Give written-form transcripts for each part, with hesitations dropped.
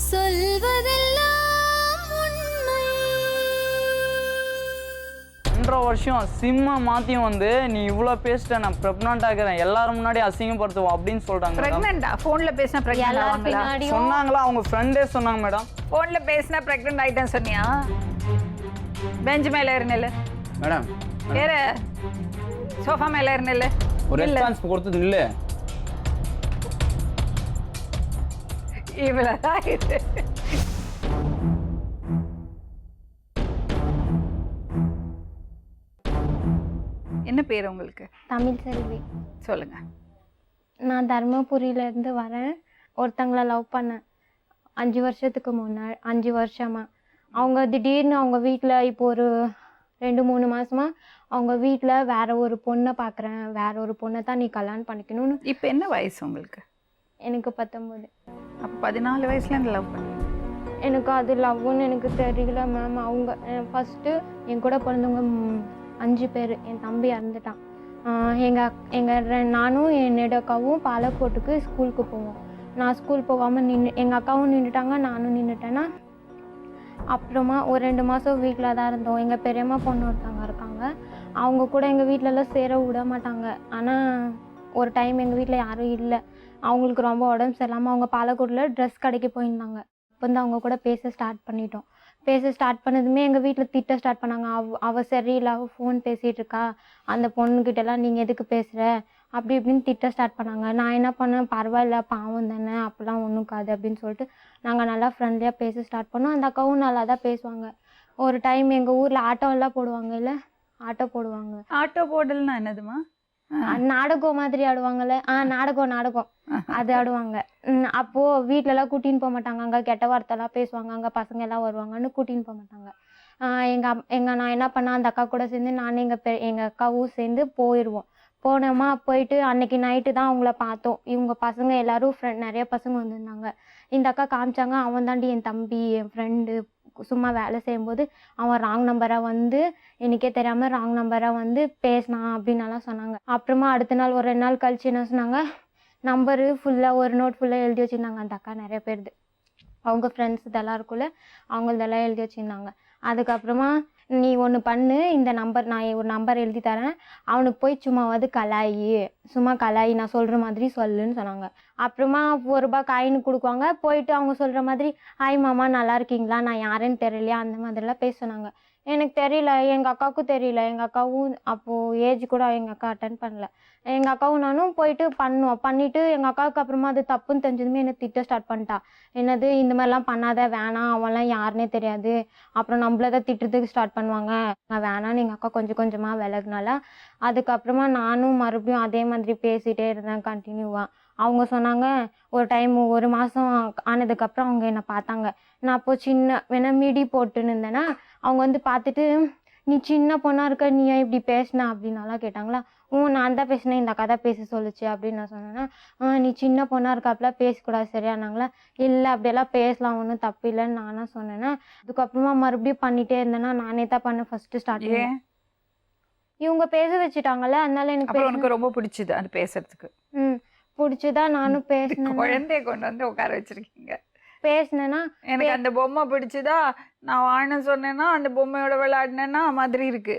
சொல்வதெல்லாம் உண்மை. 1.5 வருஷம் சிம்மை மாத்தியும் வந்து நீ இவ்வளவு பேசிட்ட, நான் பிரெக்னன்ட் ஆகிறேன், எல்லாரும் முன்னாடி அசிங்கப்படுத்துவோம் அப்படின்னு சொல்றாங்க. பிரெக்னன்ட்டா? போன்ல பேசினா பிரெக்னன்ட் ஆவாங்களா? சொன்னாங்களா? அவங்க ஃப்ரெண்டே சொன்னாங்க மேடம். போன்ல பேசினா பிரெக்னன்ட் ஆயிட்டேன்னு சொன்னியா? பெஞ்ச் மேல ஏறினல மேடம், ஏறு. சோஃபா மேல ஏறினல. ஒரு ரெஸ்பான்ஸ் கொடுத்தது இல்ல. இவ்வளவுதான் இது. என்ன பேர் உங்களுக்கு? தமிழ் செல்வி. சொல்லுங்க. நான் தர்மபுரியிலேருந்து வரேன். ஒருத்தங்களை லவ் பண்ணேன் 5 வருஷத்துக்கு முன்னாடி. 5 வருஷமா அவங்க திடீர்னு அவங்க வீட்டில் இப்போ ஒரு 2-3 மாதமாக அவங்க வீட்டில் வேற ஒரு பொண்ணை பார்க்குறேன், வேற ஒரு பொண்ணை தான் நீ கல்யாணம் பண்ணிக்கணும்னு. இப்போ என்ன வயசு உங்களுக்கு? எனக்கு 19. அப்போ 14 வயசுல லவ் பண்ணி? எனக்கு அது லவ்னு எனக்கு தெரியல மேம். அவங்க ஃபஸ்ட்டு என் கூட பிறந்தவங்க 5 பேர். என் தம்பி இறந்துட்டான். நானும் என்னோட அக்காவும் பாலக்கோட்டுக்கு ஸ்கூலுக்கு போவோம். நான் ஸ்கூல் போகாமல் எங்கள் அக்காவும் நின்றுட்டாங்க, நானும் நின்றுட்டேன்னா. அப்புறமா ஒரு 2 மாதம் வீட்டில் தான் இருந்தோம். எங்கள் பெரியம்மா பொண்ணு ஒருத்தவங்க இருக்காங்க, அவங்க கூட எங்கள் வீட்டிலலாம் சேர விட மாட்டாங்க. ஆனால் ஒரு டைம் எங்கள் வீட்டில் யாரும் இல்லை, அவங்களுக்கு ரொம்ப உடம்பு சரியில்லாமல் அவங்க பாலக்கோட்டில் ட்ரெஸ் கடைக்கு போயிருந்தாங்க. அப்போ வந்து அவங்க கூட பேச ஸ்டார்ட் பண்ணிட்டோம். பேச ஸ்டார்ட் பண்ணதுமே எங்கள் வீட்டில் திட்ட ஸ்டார்ட் பண்ணாங்க. அவள் சரியில்லை, அவள் ஃபோன் பேசிகிட்டு இருக்கா, அந்த பொண்ணுக்கிட்டலாம் நீங்கள் எதுக்கு பேசுகிற அப்படி இப்படின்னு திட்ட ஸ்டார்ட் பண்ணாங்க. நான் என்ன பண்ணேன், பரவாயில்ல பாவம் தானே, அப்போல்லாம் ஒன்றுக்காது அப்படின்னு சொல்லிட்டு நாங்கள் நல்லா ஃப்ரெண்ட்லியாக பேச ஸ்டார்ட் பண்ணோம். அந்த அக்காவும் நல்லா தான் பேசுவாங்க. ஒரு டைம் எங்கள் ஊரில் ஆட்டோவெல்லாம் போடுவாங்க, இல்லை ஆட்டோ போடுவாங்க. ஆட்டோ போடல்னா என்னதுமா? நாடகம் மாதிரி ஆடுவாங்கல்ல. நாடகம் அது ஆடுவாங்க. அப்போது வீட்டிலலாம் கூட்டின்னு போக மாட்டாங்க. அங்கே கெட்ட வார்த்தைலாம் பேசுவாங்க, அங்கே பசங்க எல்லாம் வருவாங்கன்னு கூட்டின்னு போக மாட்டாங்க. நான் என்ன பண்ணேன், அந்த அக்கா கூட சேர்ந்து நானும் எங்கள் அக்காவும் சேர்ந்து போயிடுவோம். போனோமா, போயிட்டு அன்னைக்கு நைட்டு தான் அவங்கள பார்த்தோம். இவங்க பசங்க எல்லோரும் நிறைய பசங்க வந்திருந்தாங்க. இந்த அக்கா காமிச்சாங்க, அவன் தாண்டி என் தம்பி, என் ஃப்ரெண்டு, சும்மா வேலை செய்யும்போது அவன் ராங் நம்பராக வந்து எனக்கே தெரியாமல் ராங் நம்பராக வந்து பேசினான் அப்படின்னலாம் சொன்னாங்க. அப்புறமா அடுத்த நாள் ஒரு 2 நாள் கழிச்சு என்ன சொன்னாங்க, நம்பரு ஃபுல்லாக ஒரு நோட் ஃபுல்லாக எழுதி வச்சுருந்தாங்க. அந்த அக்கா நிறைய பேருது, அவங்க ஃப்ரெண்ட்ஸ் இதெல்லாம் இருக்குல்ல, அவங்களதெல்லாம் எழுதி வச்சுருந்தாங்க. அதுக்கப்புறமா நீ ஒன்று பண்ணு, இந்த நம்பர் நான் ஒரு நம்பர் எழுதி தரேன், அவனுக்கு போய் சும்மாவது சும்மா கலாயி நான் சொல்கிற மாதிரி சொல்லுன்னு சொன்னாங்க. அப்புறமா ₹1 காயின் கொடுக்குவாங்க. போயிட்டு அவங்க சொல்கிற மாதிரி ஹாய் மாமா நல்லா இருக்கீங்களா, நான் யாருன்னு தெரியலையா, அந்த மாதிரிலாம் பேச சொன்னாங்க. எனக்கு தெரியல, எங்கள் அக்காவுக்கும் தெரியல. எங்கள் அக்காவும் அப்போது ஏஜ் கூட எங்கள் அக்கா அட்டன் பண்ணல. எங்கள் அக்காவும் நானும் போயிட்டு பண்ணிவிட்டு எங்கள் அக்காவுக்கு அப்புறமா அது தப்புன்னு தெரிஞ்சதுமே என்னை திட்ட ஸ்டார்ட் பண்ணிட்டா. என்னது இந்த மாதிரிலாம் பண்ணாத, வேணாம், அவன்லாம் யாருன்னே தெரியாது, அப்புறம் நம்மள தான் திட்டுறதுக்கு ஸ்டார்ட் பண்ணுவாங்க, நான் வேணான்னு எங்கள் அக்கா கொஞ்சம் கொஞ்சமாக விலகுனால. அதுக்கப்புறமா நானும் மறுபடியும் அதே மாதிரி பேசிகிட்டே இருந்தேன் கண்டினியூவாக. அவங்க சொன்னாங்க, ஒரு டைம் 1 மாதம் ஆனதுக்கப்புறம் அவங்க என்னை பார்த்தாங்க. நான் அப்போது வேணா மிடி போட்டுன்னு இருந்தேன்னா, அவங்க வந்து பார்த்துட்டு நீ சின்ன பொண்ணாக இருக்க, நீ ஏன் இப்படி பேசினா அப்படின்னாலாம் கேட்டாங்களா. நான் தான் பேசினேன், இந்த அக்கா தான் பேச சொல்லுச்சு அப்படின்னு நான் சொன்னேன்னா, நீ சின்ன பொண்ணாக இருக்க, அப்படிலாம் பேசக்கூடாது சரியானாங்களா. இல்லை அப்படியெல்லாம் பேசலாம், ஒன்றும் தப்பு இல்லைன்னு நானா சொன்னேன்னா. அதுக்கப்புறமா மறுபடியும் பண்ணிகிட்டே இருந்தேன்னா, நானே தான் பண்ணேன் ஃபஸ்ட்டு ஸ்டார்டிங். இவங்க பேச வச்சுட்டாங்கல்ல, அதனால எனக்கு ரொம்ப பிடிச்சிது அது பேசுறதுக்கு. பிடிச்சுதான் நானும் பேசினேன். குழந்தைய கொண்டு வந்து உட்கார வச்சிருக்கீங்க. பேசினேன்னா எனக்கு அந்த பொம்மை பிடிச்சதா, நான் வாழ சொன்னேன்னா அந்த பொம்மையோட விளையாடினேன்னா மாதிரி இருக்கு.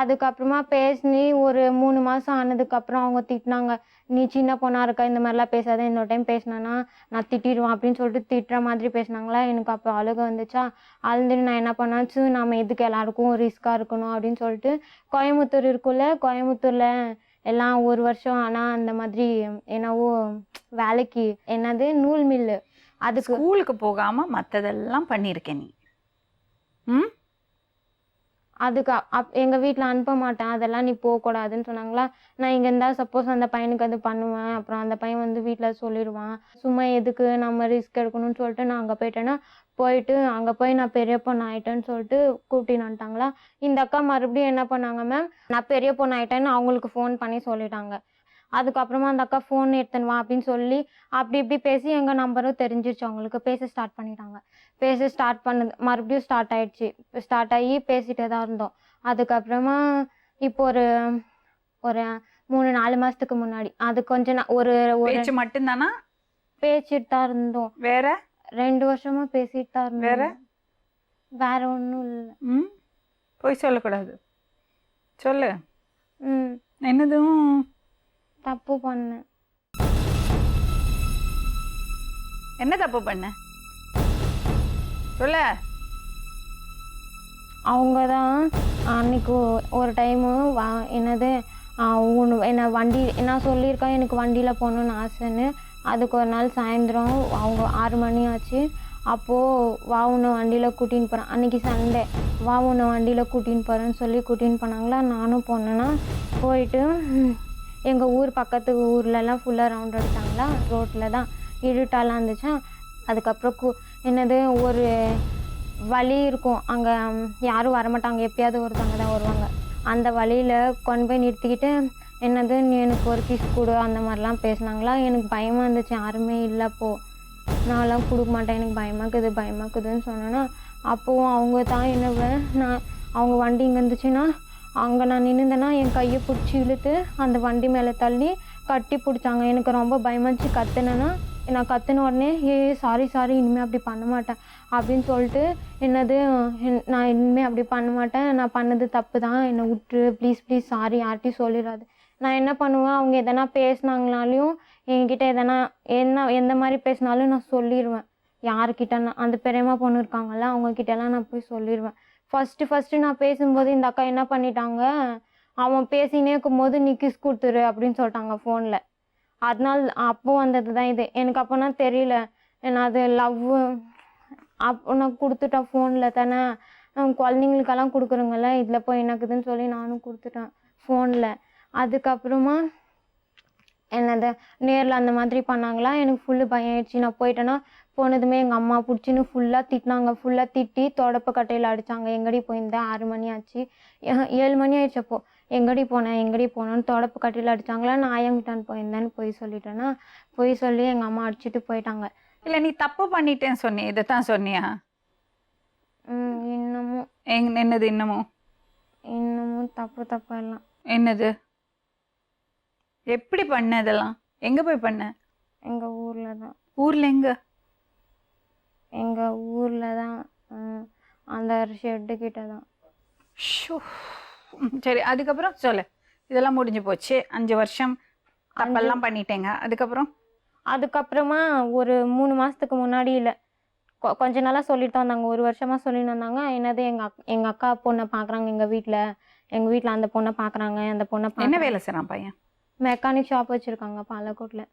அதுக்கப்புறமா பேசினி ஒரு 3 மாதம் ஆனதுக்கப்புறம் அவங்க திட்டினாங்க, நீ சின்ன பொண்ணாக இருக்க, இந்த மாதிரிலாம் பேசாத, இன்னொரு டைம் பேசினேன்னா நான் திட்டிடுவேன் அப்படின்னு சொல்லிட்டு திட்டுற மாதிரி பேசினாங்களா. எனக்கு அப்போ அழுக வந்துச்சா. அழுந்துட்டு நான் என்ன பண்ணாச்சு, நம்ம எதுக்கு எல்லாருக்கும் ரிஸ்க்காக இருக்கணும் அப்படின்னு சொல்லிட்டு கோயம்புத்தூர் இருக்குல்ல, கோயம்புத்தூரில் எல்லாம் 1 வருஷம் ஆனால் அந்த மாதிரி என்னவோ வேலைக்கு, என்னது நூல் மில்லு, அதுக்கு ஸ்கூலுக்கு போகாமல் மற்றதெல்லாம் பண்ணியிருக்கேன் நீ. அதுக்கு எங்கள் வீட்டில் அனுப்ப மாட்டேன், அதெல்லாம் நீ போகக்கூடாதுன்னு சொன்னாங்களா. நான் இங்கே இருந்தால் சப்போஸ் அந்த பையனுக்கு அது பண்ணுவேன், அப்புறம் அந்த பையன் வந்து வீட்டில் சொல்லிடுவான், சும்மா எதுக்கு நம்ம ரிஸ்க் எடுக்கணும்னு சொல்லிட்டு நான் அங்கே போயிட்டேன்னா, அங்கே போய் நான் பெரிய பொண்ணு ஆகிட்டேன்னு சொல்லிட்டு கூட்டின்னு வந்துட்டாங்களா. இந்த அக்கா மறுபடியும் என்ன பண்ணாங்க, மேம் நான் பெரிய பொண்ணு ஆகிட்டேன்னு அவங்களுக்கு ஃபோன் பண்ணி சொல்லிட்டாங்க. அதுக்கப்புறமா அந்த அக்கா ஃபோன் எடுத்துன்னு வா அப்படின்னு சொல்லி அப்படி இப்படி பேசி எங்கள் நம்பரும் தெரிஞ்சிருச்சு அவங்களுக்கு. பேச ஸ்டார்ட் பண்ணிட்டாங்க. பேச ஸ்டார்ட் பண்ணது மறுபடியும் ஸ்டார்ட் ஆகிடுச்சு. ஸ்டார்ட் ஆகி பேசிகிட்டே தான் இருந்தோம். அதுக்கப்புறமா இப்போ ஒரு ஒரு 3-4 மாதத்துக்கு முன்னாடி அது கொஞ்சம் ஒரு பேச்சு மட்டும்தானா? பேசிட்டு தான் இருந்தோம். வேற 2 வருஷமா பேசிட்டு தான் இருந்தோம். வேற வேற ஒன்றும் இல்லை. ம் போய் சொல்லக்கூடாது. சொல்லு. ம் என்னதும் தப்பு பண்ணேன். என்ன தப்பு பண்ண சொல்ல. அவங்க தான் அன்னைக்கு ஒரு டைமு என்னது என்னை வண்டி நான் சொல்லியிருக்கேன் எனக்கு வண்டியில் போகணுன்னு ஆசைன்னு. அதுக்கு ஒரு நாள் சாயந்தரம் அவங்க 6 மணி ஆச்சு. அப்போது உன்னை வண்டியில் கூட்டின்னு போகிறேன். அன்றைக்கி சண்டே உன்னை வண்டியில் கூட்டின்னு போகிறேன்னு சொல்லி கூட்டின்னு போனாங்களா. நானும் போனேன்னா போயிட்டு எங்கள் ஊர் பக்கத்து ஊர்லலாம் ஃபுல்லாக ரவுண்ட் அடித்தாங்களா. ரோட்டில் தான் இருட்டாலாம் இருந்துச்சா. அதுக்கப்புறம் என்னது ஒரு வழி இருக்கும், அங்கே யாரும் வரமாட்டாங்க, எப்பயாவது ஒருத்தவங்க தான் வருவாங்க. அந்த வழியில் கொண்டு போய் நிறுத்திக்கிட்டு என்னது நீ எனக்கு ஒரு கிஸ் கொடு அந்த மாதிரிலாம் பேசினாங்களா. எனக்கு பயமாக இருந்துச்சு, யாருமே இல்லைப்போ. நான்லாம் கொடுக்க மாட்டேன், எனக்கு பயமாக்குதுன்னு சொன்னேன்னா அப்போவும் அவங்க தான் என்ன நான் அவங்க வண்டி இங்கே இருந்துச்சுன்னா அங்கே நான் நின்றுந்தேன்னா என் கையை பிடிச்சி இழுத்து அந்த வண்டி மேலே தள்ளி கட்டி பிடிச்சாங்க. எனக்கு ரொம்ப பயமாச்சு. கத்துனேன்னா நான் கத்துன உடனே சாரி இனிமேல் அப்படி பண்ண மாட்டேன் அப்படின்னு சொல்லிட்டு என்னது நான் இனிமேல் அப்படி பண்ண மாட்டேன், நான் பண்ணது தப்பு தான், என்னை விட்டுரு ப்ளீஸ் சாரி, யார்கிட்டையும் சொல்லிடாது. நான் என்ன பண்ணுவேன், அவங்க எதனா பேசினாங்கனாலையும் என்கிட்ட எந்த மாதிரி பேசினாலும் நான் சொல்லிடுவேன். யாருக்கிட்டனா அந்த பெரியம்மா பொண்ணு இருக்காங்கல்ல அவங்கக்கிட்டலாம் நான் போய் சொல்லிடுவேன். ஃபஸ்ட்டு நான் பேசும்போது இந்த அக்கா என்ன பண்ணிட்டாங்க, அவன் பேசினே இருக்கும்போது நீ கிஸ் கொடுத்துரு அப்படின்னு சொல்லிட்டாங்க ஃபோனில். அதனால் அப்போ வந்தது தான் இது. எனக்கு அப்போனா தெரியல, நான் அது அப்போ நான் கொடுத்துட்டேன் ஃபோனில் தானே, குழந்தைங்களுக்கெல்லாம் கொடுக்குறோங்கல்ல, இதில் போய் எனக்குதுன்னு சொல்லி நானும் கொடுத்துட்டேன் ஃபோனில். அதுக்கப்புறமா என்னது நேரில் அந்த மாதிரி பண்ணாங்களா. எனக்கு ஃபுல்லு பயம் ஆயிடுச்சு. நான் போயிட்டேன்னா போனதுமே எங்கள் அம்மா பிடிச்சின்னு ஃபுல்லாக திட்டினாங்க. ஃபுல்லாக திட்டி தொடப்ப கட்டையில் அடித்தாங்க. எங்கடி போயிருந்தேன், 6 மணி ஆச்சு, 7 மணி ஆயிடுச்சு. அப்போது எங்கடி போனேன்னு தொடப்பு கட்டையில் அடித்தாங்களா. நான் ஆயங்கிட்டான்னு போயிருந்தேன்னு போய் சொல்லிட்டேன்னா போய் சொல்லி எங்கள் அம்மா அடிச்சுட்டு போயிட்டாங்க. இல்லை நீ தப்பு பண்ணிட்டேன்னு சொன்னி, இதை தான் சொன்னியா? இன்னமும் என்னது இன்னமும் தப்பு எல்லாம் என்னது? எப்படி பண்ண இதெல்லாம்? எங்கே போய் பண்ண? எங்கள் ஊரில் தான். ஊரில் எங்கே? எங்கள் ஊரில் தான், அந்த ஷெட்டு கிட்ட தான். சரி, அதுக்கப்புறம் சொல்லு. இதெல்லாம் முடிஞ்சு போச்சு, 5 வருஷம் தப்பெல்லாம் பண்ணிட்டேங்க. அதுக்கப்புறமா ஒரு 3 மாதத்துக்கு முன்னாடி இல்லை கொஞ்ச நாளாக சொல்லிட்டு தான் வந்தாங்க, 1 வருஷமாக சொல்லிட்டு வந்தாங்க. என்னது எங்கள் அக்கா பொண்ணை பார்க்குறாங்க எங்கள் வீட்டில் அந்த பொண்ணை பார்க்குறாங்க. அந்த பொண்ணை என்ன வேலை செய்கிறான் பையன்? மெக்கானிக் ஷாப் வச்சுருக்காங்க பாலக்கோட்டில்.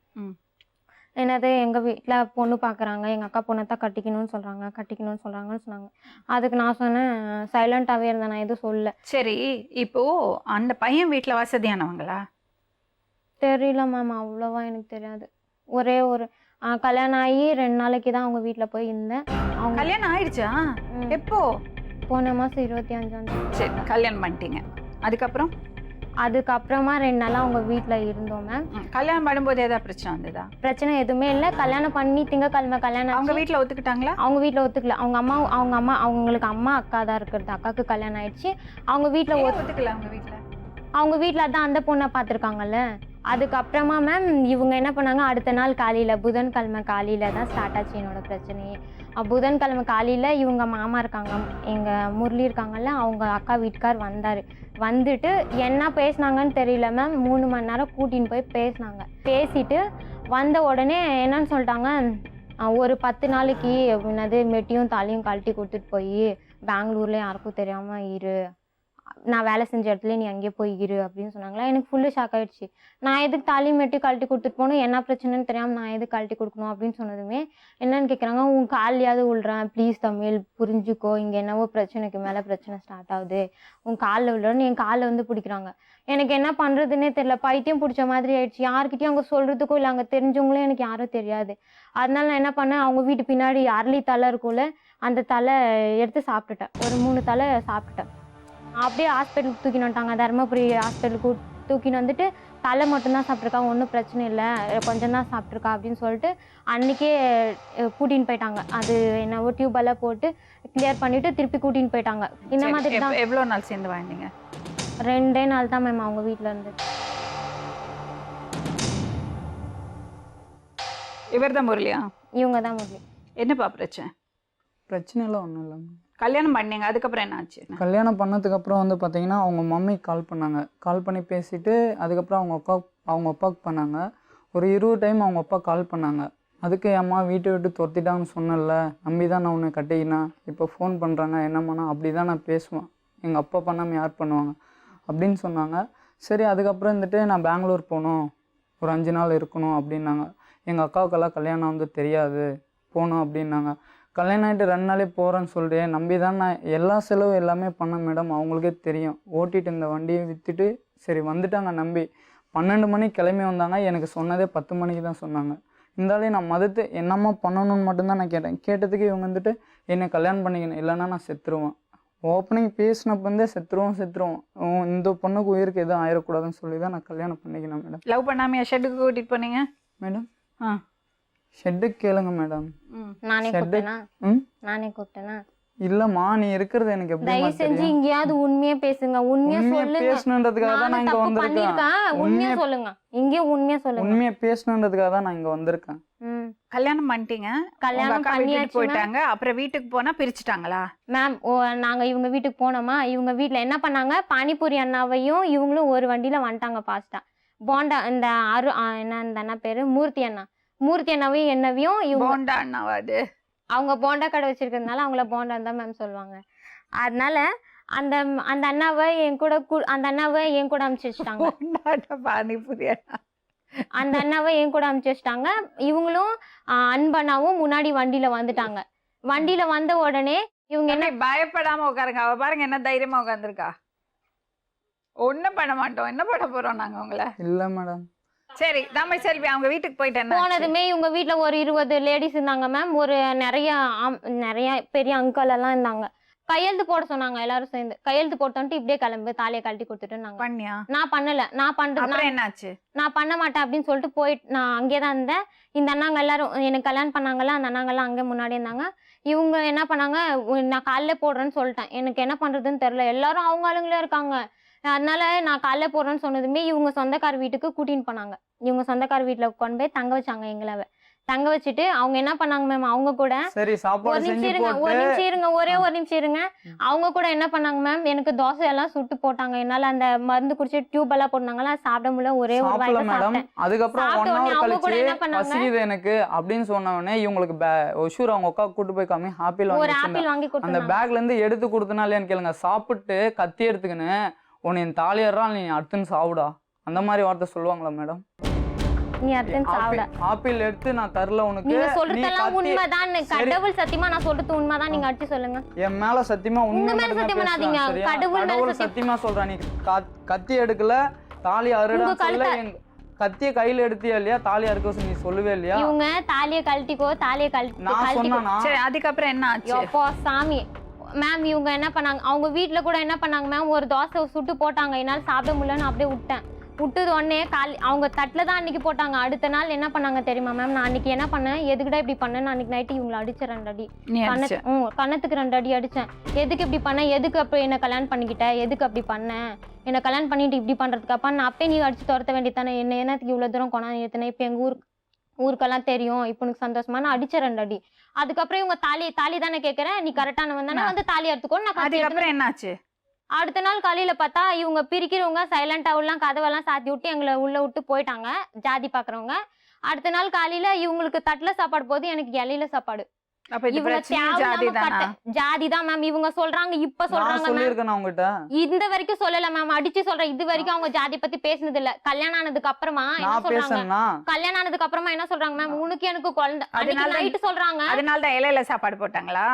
என்னது எங்கள் வீட்டில் பொண்ணு பார்க்குறாங்க, எங்கள் அக்கா பொண்ணை தான் கட்டிக்கணும்னு சொல்கிறாங்கன்னு சொன்னாங்க. அதுக்கு நான் சொன்னேன் சைலண்ட்டாகவே இருந்தேன், நான் எதுவும் சொல்ல. சரி, இப்போது அந்த பையன் வீட்டில் வசதியானவங்களா? தெரியல மேம், அவ்வளோவா எனக்கு தெரியாது. ஒரே ஒரு கல்யாணம் ஆகி 2 நாளைக்கு தான் அவங்க வீட்டில் போய் இருந்தேன். அவங்க கல்யாணம் ஆயிடுச்சா? எப்போ? போன மாதம் 25. சரி, கல்யாணம் பண்ணிட்டீங்க. அதுக்கப்புறமா 2 நாளாக அவங்க வீட்டில் இருந்தோம் மேம். கல்யாணம் பண்ணும்போது ஏதாவது பிரச்சனை வந்ததா? பிரச்சனை எதுவுமே இல்லை. கல்யாணம் பண்ணி திங்கக்கிழமை கல்யாணம். அவங்க வீட்டில் ஒத்துக்கிட்டாங்களா? அவங்க வீட்டில் ஒத்துக்கல. அவங்களுக்கு அம்மா அக்கா தான் இருக்கிறது. அக்காவுக்கு கல்யாணம் ஆயிடுச்சு. அவங்க வீட்டில் ஒத்துக்கல. அவங்க வீட்டில் தான் அந்த பொண்ணை பார்த்துருக்காங்கல்ல. அதுக்கப்புறமா மேம் இவங்க என்ன பண்ணாங்க, அடுத்த நாள் காலையில் புதன்கிழமை காலையில் தான் ஸ்டார்ட் ஆச்சு என்னோட பிரச்சனையே. புதன்கிழமை காலையில் இவங்க மாமா இருக்காங்க, எங்கள் முரளி இருக்காங்கல்ல, அவங்க அக்கா வீட்டுக்கார் வந்தார். வந்துட்டு என்ன பேசினாங்கன்னு தெரியல மேம், 3 மணி நேரம் கூட்டின்னு போய் பேசினாங்க. பேசிட்டு வந்த உடனே என்னன்னு சொல்லிட்டாங்க, ஒரு 10 நாளைக்கு என்னது மெட்டியும் தாலியும் கழட்டி கொடுத்துட்டு போய் பெங்களூரில் யாருக்கும் தெரியாமல் இரு, நான் வேலை செஞ்ச இடத்துல நீ அங்கேயே போய் இரு அப்படின்னு சொன்னாங்களா. எனக்கு ஃபுல்லு ஷாக் ஆகிடுச்சு. நான் எதுக்கு தாலி மெட்டி கழட்டி கொடுத்துட்டு போகணும், என்ன பிரச்சனைன்னு தெரியாமல் நான் எதுக்கு கழட்டி கொடுக்கணும் அப்படின்னு சொன்னதுமே என்னன்னு கேட்குறாங்க, உன் காலையாவது விழுறேன் ப்ளீஸ் தமிழ் புரிஞ்சுக்கோ, இங்கே என்னவோ பிரச்சனைக்கு மேலே பிரச்சனை ஸ்டார்ட் ஆகுது, உன் காலில் விழுறேன்னு என் காலில் வந்து பிடிக்கிறாங்க. எனக்கு என்ன பண்ணுறதுன்னே தெரியல, பைத்தியம் பிடிச்ச மாதிரி ஆயிடுச்சு. யார்கிட்டையும் அங்கே சொல்கிறதுக்கும் இல்லை, அங்கே தெரிஞ்சவங்களும் எனக்கு யாரும் தெரியாது. அதனால நான் என்ன பண்ணேன், அவங்க வீட்டு பின்னாடி அரளி தலை இருக்கும்ல, அந்த தலை எடுத்து சாப்பிட்டுட்டேன். ஒரு 3 தலை சாப்பிட்டுட்டேன். அப்படியே ஹாஸ்பிட்டலுக்கு தூக்கின்னு வந்துட்டாங்க. தருமபுரி ஹாஸ்பிட்டலுக்கு தூக்கின்னு வந்துட்டு தலை மட்டும்தான் சாப்பிட்ருக்கா, ஒன்றும் பிரச்சனை இல்லை, கொஞ்சம் தான் சாப்பிட்ருக்கா அப்படின்னு சொல்லிட்டு அன்றைக்கே கூட்டின்னு போயிட்டாங்க. அது என்னவோ டியூபெல்லாம் போட்டு கிளியர் பண்ணிவிட்டு திருப்பி கூட்டின்னு போயிட்டாங்க. இந்த மாதிரி தான். எவ்வளோ நாள் சேர்ந்து வாழ்ந்தீங்க? 2 நாள் தான் மேம் அவங்க வீட்டில் இருந்து. இவர் தான் முரளியா? இவங்க தான் முரளி. என்னப்பா பிரச்சனை? பிரச்சனைலாம் ஒன்றும் இல்லைங்க. கல்யாணம் பண்ணீங்க, அதுக்கப்புறம் என்ன ஆச்சு? கல்யாணம் பண்ணதுக்கப்புறம் வந்து பார்த்தீங்கன்னா அவங்க மம்மி கால் பண்ணாங்க. கால் பண்ணி பேசிவிட்டு அதுக்கப்புறம் அவங்க அப்பாவுக்கு பண்ணாங்க. ஒரு 20 டைம் அவங்க அப்பா கால் பண்ணாங்க. அதுக்கு அம்மா வீட்டை விட்டு துரத்திட்டாங்கன்னு சொன்னல, நம்பி தான் நான் உன்னை கட்டிக்கினேன், இப்போ ஃபோன் பண்ணுறாங்க என்னம்மாண்ணா, அப்படி தான் நான் பேசுவேன், எங்கள் அப்பா பண்ணாமல் யார் பண்ணுவாங்க அப்படின்னு சொன்னாங்க. சரி அதுக்கப்புறம் இருந்துட்டு நான் பெங்களூர் போகணும், ஒரு 5 நாள் இருக்கணும் அப்படின்னாங்க. எங்கள் அக்காவுக்கெல்லாம் கல்யாணம் வந்து தெரியாது, போகணும் அப்படின்னாங்க. கல்யாணம் ஆகிட்டு 2 நாளே போகிறேன்னு சொல்லிட்டு நம்பி தான் நான் எல்லா செலவு எல்லாமே பண்ணேன் மேடம். அவங்களுக்கே தெரியும். ஓட்டிட்டு இந்த வண்டியை விற்றுட்டு சரி வந்துட்டாங்க நம்பி. 12 மணிக்கு கிளம்பி வந்தாங்க. எனக்கு சொன்னதே 10 மணிக்கு தான் சொன்னாங்க. இருந்தாலே நான் மதத்து என்னம்மா பண்ணணும்னு மட்டும்தான் நான் கேட்டேன். கேட்டதுக்கு இவங்க வந்துட்டு என்னை கல்யாணம் பண்ணிக்கணும், இல்லைன்னா நான் செத்துருவேன். ஓப்பனிங் பேசினப்போ இருந்தே செத்துருவோம், இந்த பொண்ணுக்கு உயிருக்கு எதுவும் ஆயிடக்கூடாதுன்னு சொல்லி தான் நான் கல்யாணம் பண்ணிக்கணும் மேடம். லவ் பண்ணாமையா ஷெட்டுக்கு கூட்டிகிட்டு போனீங்க மேடம்? ஆ ஷெட்டுக்கு கேளுங்க மேடம். நானே கூப்பிட்டேனா? நானே கூப்பிட்டேனா? இல்லம்மா, நீ இருக்கிறது எனக்கு எப்படி தயவு செஞ்சு இங்கேயாவது உண்மையா பேசுங்க. உண்மையா சொல்லுங்க. பேசணுன்றதுக்காக தான் நான் இங்க வந்திருக்கேன். உண்மையா சொல்லுங்க. இங்கே உண்மையா சொல்லுங்க. உண்மையா பேசணுன்றதுக்காக தான் நான் இங்க வந்திருக்கேன். கல்யாணம் பண்ணிட்டீங்க, கல்யாணம் பண்ணியாச்சு போயிட்டாங்க. அப்புறம் வீட்டுக்கு போனா பிரிச்சுட்டாங்களா மேம்? நாங்க இவங்க வீட்டுக்கு போனோமா, இவங்க வீட்டுல என்ன பண்ணாங்க, பானிபூரி அண்ணாவையும் இவங்களும் ஒரு வண்டியில வந்துட்டாங்க ஃபாஸ்டா. போண்டா இந்த என்ன இந்த அண்ணா பேரு மூர்த்தி அண்ணாவையும் என்னவையும் போண்டா அண்ணாவா? அது அவங்க போண்டா கடை வச்சிருக்கிறதுனால அவங்கள போண்டான்னு தான் மேம் சொல்லுவாங்க. அதனால அந்த அந்த அண்ணாவை என் கூட அனுப்பிச்சு வச்சுட்டாங்க. பானிபூரி அந்த அண்ணாவை என் கூட அனுப்பிச்சு வச்சுட்டாங்க. இவங்களும் அன்பண்ணாவும் முன்னாடி வண்டியில வந்துட்டாங்க. வண்டியில வந்த உடனே இவங்க என்ன பயப்படாம உட்காருங்க. அவ பாருங்க என்ன தைரியமா உட்காந்துருக்கா. ஒண்ணும் பண்ண மாட்டோம், என்ன பண்ண போறோம் நாங்க உங்களை? இல்ல மேடம். சரி தாமை செல்வி அவங்க வீட்டுக்கு போயிட்டேன். போனதுமே இவங்க வீட்டுல ஒரு 20 லேடிஸ் இருந்தாங்க மேம். ஒரு நிறைய பெரிய அங்கிள் எல்லாம் இருந்தாங்க. கையெழுத்து போட சொன்னாங்க. எல்லாரும் சேர்ந்து கையெழுத்து போட்டு இப்படியே கிளம்பு, தாலியை கழட்டி கொடுத்துட்டு பண்ணியா? நான் பண்ணல. நான் பண்றது என்னாச்சு, நான் பண்ண மாட்டேன் அப்படின்னு சொல்லிட்டு போயிட்டு நான் அங்கேதான் இருந்தேன். இந்த அண்ணாங்க எல்லாரும் எனக்கு கல்யாணம் பண்ணாங்கல்ல, அந்த அண்ணாங்கெல்லாம் அங்கே முன்னாடி இருந்தாங்க. இவங்க என்ன பண்ணாங்க, நான் காலைல போடுறேன்னு சொல்லிட்டேன். எனக்கு என்ன பண்றதுன்னு தெரியல. எல்லாரும் அவங்க ஆளுங்களே இருக்காங்க. அதனால நான் காலைல போடுறேன்னு சொன்னதுமே இவங்க சொந்தக்கார வீட்டுக்கு கூட்டின்னு போனாங்க. இவங்க சொந்தக்கார வீட்டுல கொண்டு போய் தங்க வச்சாங்க. எங்களை தங்க வச்சுட்டு அவங்க என்ன பண்ணாங்க மேம், அவங்க கூட ஒரு நிமிஷம் இருங்க, ஒரே ஒரு நிமிஷம் இருங்க. அவங்க கூட என்ன பண்ணாங்க மேம், எனக்கு தோசை எல்லாம் சுட்டு போட்டாங்க. என்னால அந்த மருந்து குடிச்சு டியூப் எல்லாம் போட்டாங்களா, சாப்பிட முடியல. ஒரே ஒரு வாய்க்கு சாப்பிட்டேன். அதுக்கப்புறம் அவங்க கூட என்ன பண்ணாங்க, எனக்கு அப்படின்னு சொன்ன உடனே இவங்களுக்கு அவங்க அக்கா கூட்டு போய் காமி ஒரு ஆப்பிள் வாங்கி கொடுத்தாங்க. அந்த பேக்ல இருந்து எடுத்து கொடுத்தனாலேன்னு கேளுங்க. சாப்பிட்டு கத்தி எடுத்துக்கின்னு உன்னை என் தாலியாரா நீ அடுத்துன்னு சாவுடா, அந்த மாதிரி வார்த்தை சொல்லுவாங்களா மேடம்? நீ அடுத்துன்னு சாவுடா, ஆப்பிள் எடுத்து நான் தரல உனக்கு. நீங்க சொல்றதெல்லாம் உண்மைதான். கடவுள் சத்தியமா நான் சொல்றது உண்மைதான். நீங்க அடிச்சு சொல்லுங்க. என் மேல சத்தியமா உங்க மேல சத்தியமா நாதீங்க. கடவுள் சத்தியமா சொல்றேன். நீ கத்தி எடுக்கல, தாலி அறுடா சொல்ல. கத்திய கையில எடுத்தியா இல்லையா? தாலி அறுக்க நீ சொல்லவே இல்லையா? இவங்க தாலியை கழட்டிக்கோ, தாலியை கழட்டி நான் சொன்னா. சரி அதுக்கப்புறம் என்ன ஆச்சு? அப்போ சாமி மேம் இவங்க என்ன பண்ணாங்க, அவங்க வீட்டுல கூட என்ன பண்ணாங்க மேம், ஒரு தோசை சுட்டு போட்டாங்க. என்னால சாப்பிட முடியலன்னு அப்படியே விட்டது உடனே அவங்க தட்டில் தான் அன்னைக்கு போட்டாங்க. அடுத்த நாள் என்ன பண்ணாங்க தெரியுமா மேம், நான் அன்னைக்கு என்ன பண்ணேன், எதுக்குடா இப்படி பண்ணேன், அன்னைக்கு நைட்டு இவங்களை அடிச்சேன் 2 அடி. கண்ணத்துக்கு 2 அடி அடிச்சேன். எதுக்கு இப்படி பண்ணேன், எதுக்கு அப்படி என்ன கல்யாணம் பண்ணிக்கிட்ட, எதுக்கு அப்படி பண்ணேன், என்ன கல்யாணம் பண்ணிட்டு இப்படி பண்றதுக்கு அப்பா நான் அப்பே நீ அடிச்சு துரத்த வேண்டியதானே, என்ன என்னத்துக்கு இவ்வளவு தூரம் கொண்டாந்து ஏற்றினேன், இப்போ எங்க ஊருக்கெல்லாம் தெரியும், இப்போ உனக்கு சந்தோஷமா, நான் அடிச்சேன் 2 அடி. அதுக்கப்புறம் இவங்க தாலி தானே கேட்கறேன், நீ கரெக்டான தானே வந்து தாலி எடுத்துக்கோ. நான் அதுக்கப்புறம் என்னாச்சு? அடுத்த நாள் காலையில பார்த்தா இவங்க பிரிக்கிறவங்க சைலண்டாவெல்லாம் கதவெல்லாம் சாத்தி விட்டு எங்களை உள்ள விட்டு போயிட்டாங்க, ஜாதி பாக்குறவங்க. அடுத்த நாள் காலையில இவங்களுக்கு தட்டுல சாப்பாடு போது, எனக்கு இலையில சாப்பாடு. ஜாதிதான் மேம் இவங்க சொல்றாங்க. இப்ப சொல்றாங்க, இந்த வரைக்கும் சொல்லல மேம், அடிச்சு சொல்றேன். இது வரைக்கும் அவங்க ஜாதி பத்தி பேசினது இல்ல. கல்யாணம் ஆனதுக்கு அப்புறமா என்ன சொல்றாங்க, கல்யாணம் ஆனதுக்கு அப்புறமா என்ன சொல்றாங்க மேம், உனக்கு எனக்கு குழந்தை நைட்டு சொல்றாங்க. அதனாலதான் இலையில சாப்பாடு போட்டாங்களா?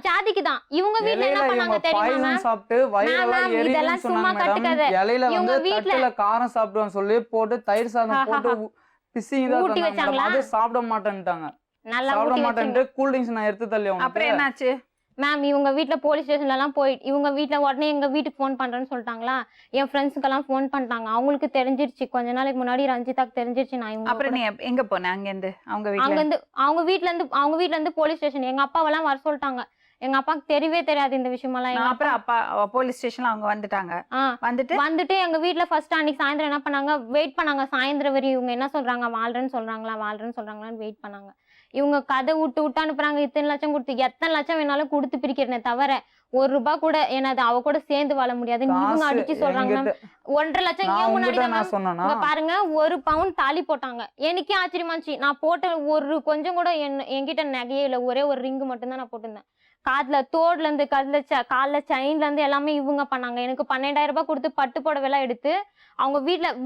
ஜாதிக்கு தான். இவங்க வீட்ல என்ன பண்ணாங்க தெரியுமா, இதெல்லாம் சும்மா கட்டுக்கதை. இவங்க வீட்ல காரம் சாப்பிடுவான்னு சொல்லி போட்டு தயிர் சாதம் போட்டு பிசி ஊட்டி வச்சாங்களா, அது சாப்பிட மாட்டேன்ட்டாங்க. நல்லா சாப்பிட மாட்டேன்ட்டு கூல் ட்ரிங்க்ஸ் நான் எடுத்து தள்ளி. அப்புறம் என்னாச்சு மேம், இவங்க வீட்டுல போலீஸ் ஸ்டேஷன்ல எல்லாம் போயிட்டு இவங்க வீட்டுல உடனே எங்க வீட்டுக்கு ஃபோன் பண்றேன்னு சொல்லிட்டாங்களா. என் ஃப்ரெண்ட்ஸுக்கெல்லாம் ஃபோன் பண்ணிட்டாங்க. அவங்களுக்கு தெரிஞ்சிருச்சு, கொஞ்ச நாளைக்கு முன்னாடி ரஞ்சிதாக்கு தெரிஞ்சிருச்சு. நான் அப்புறம் நீ எங்க போன? அங்கிருந்து அவங்க வீட்டுல இருந்து போலீஸ் ஸ்டேஷன் எங்க அப்பாவெல்லாம் வர சொல்லிட்டாங்க. எங்க அப்பாவுக்கு தெரியவே தெரியாது இந்த விஷயமெல்லாம். எங்க அப்புறம் அப்பா போலீஸ் ஸ்டேஷன்ல அவங்க வந்துட்டாங்க. வந்துட்டு எங்க வீட்ல ஃபர்ஸ்ட் அன்னைக்கு சாயந்தரம் என்ன பண்ணாங்க, வெயிட் பண்ணாங்க சாயந்தரம் வரையும். இவங்க என்ன சொல்றாங்க, வாழ்றேன்னு சொல்றாங்களான்னு வெயிட் பண்ணாங்க. இவங்க கதை விட்டு அனுப்புறாங்க. இத்தனை லட்சம் கொடுத்து, எத்தனை லட்சம் வேணாலும் கொடுத்து பிரிக்கிறேனே தவிர 1 ரூபா கூட என்னது அவ கூட சேர்ந்து வாழ முடியாது. இவங்க அடிச்சு சொல்றாங்க 1.5 லட்சம் ஏன் முன்னாடி பாருங்க. 1 பவுன் தாலி போட்டாங்க. எனக்கே ஆச்சரியமாச்சு. நான் போட்ட ஒரு கொஞ்சம் கூட என்கிட்ட நகையே இல்லை. ஒரே ஒரு ரிங்கு மட்டும்தான் நான் போட்டிருந்தேன். காதுல தோடுல இருந்து கால்ல செயின்ல இருந்து எல்லாமே இவங்க பண்ணாங்க. எனக்கு 12,000 ரூபாய் கொடுத்து பட்டு புடவை எல்லாம் எடுத்து அவங்க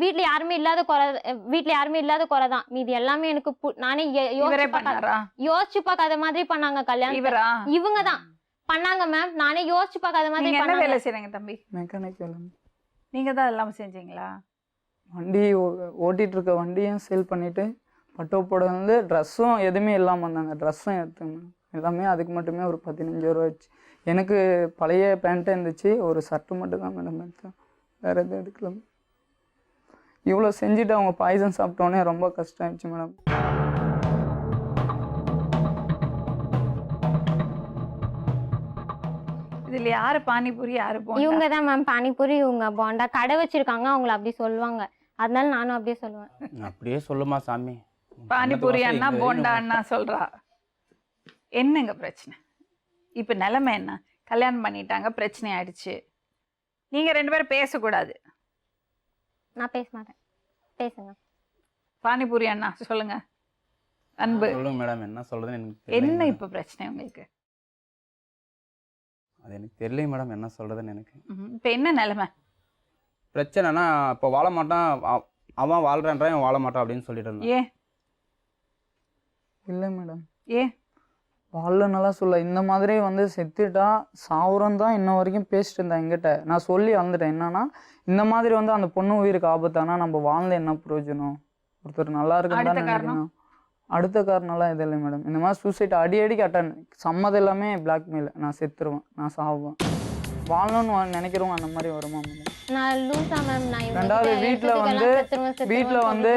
வீட்ல யாருமே இல்லாத குறைதான். மீதி எல்லாமே எனக்கு நானே யோசிச்சு பார்க்காத மாதிரி பண்ணாங்க. கல்யாணம் இவங்கதான் பண்ணாங்க மேம். நானே யோசிச்சு பார்க்காத மாதிரி. என்ன வேலை செய்றீங்க தம்பி? மெக்கானிக் வேலை. நீங்க தான் எல்லாம் செஞ்சீங்களா? வண்டி ஓட்டிட்டு இருக்க வண்டியும் சேல் பண்ணிட்டு பட்டு புடவை வந்து ட்ரெஸ்ஸும் எதுவுமே இல்லாமல் வந்தாங்க. ட்ரெஸ்ஸும் எடுத்துங்க எல்லாமே அதுக்கு மட்டுமே ஒரு 15 ரூபா ஆச்சு. எனக்கு பழைய பேண்ட்டு இருந்துச்சு, ஒரு ஷர்ட்டு மட்டும் தான் மேடம் எடுத்தேன், வேறு எதுவும் எடுக்கல. இவ்வளோ செஞ்சுட்டு அவங்க பாய்சன் சாப்பிட்டோன்னே ரொம்ப கஷ்டம் ஆயிடுச்சு மேடம். இதுல யாரு பானிபூரி யாரு போண்டா? இவங்க தான் மேம் பானிபூரி, இவங்க போண்டா. கடை வச்சிருக்காங்க, அவங்கள அப்படி சொல்லுவாங்க. அதனால நானும் அப்படியே சொல்லுவேன். அப்படியே சொல்லுமா சாமி. பானிபூரி அண்ணா போண்டா அண்ணா சொல்றா. என்னங்க பிரச்சனை? இப்ப நிலைமை என்ன? கல்யாணம் பண்ணிட்டாங்க, பிரச்சனை ஆயிடுச்சு. நீங்க 2 பேரும் பேசக்கூடாது. நான் பேச மாட்டேன். பேசுங்க. பானிபூரி அண்ணா சொல்லுங்க. அன்பு சொல்லுங்க மேடம், என்ன சொல்றதுன்னு எனக்கு என்ன இப்ப பிரச்சனை உங்களுக்கு? அது எனக்கு தெரியல மேடம், என்ன சொல்றதுன்னு எனக்கு. இப்ப என்ன நிலைமை? பிரச்சனைனா இப்போ வாழ மாட்டான், அவன் வாழ்றான்றான், அவன் வாழ மாட்டான் அப்படின்னு சொல்லிட்டு இருந்தான். ஏன் இல்லை மேடம், ஏன் வாழலனால சொல்ல, இந்த மாதிரி வந்து செத்துட்டா சாவுரம் தான் இன்ன வரைக்கும் பேசிட்டு இருந்தேன் என்கிட்ட. நான் சொல்லி வந்துட்டேன் என்னன்னா, இந்த மாதிரி வந்து அந்த பொண்ணு உயிருக்கு ஆபத்தானா நம்ம வாழ்ந்த என்ன பிரயோஜனம்? ஒருத்தர் நல்லா இருக்குன்னு தான் நினைக்கணும். அடுத்த காரணம்லாம் எதுவும் இல்லை மேடம். இந்த மாதிரி சூசைட் அடிக்கடிக்கு அட்டன், சம்மதம் எல்லாமே பிளாக்மெயில். நான் செத்துருவேன், நான் சாவேன், வாழணும்னு நினைக்கிறவங்க அந்த மாதிரி வருமா மேடம்? நான் லூசா மேம். நான் ரெண்டாவது வீட்ல வந்து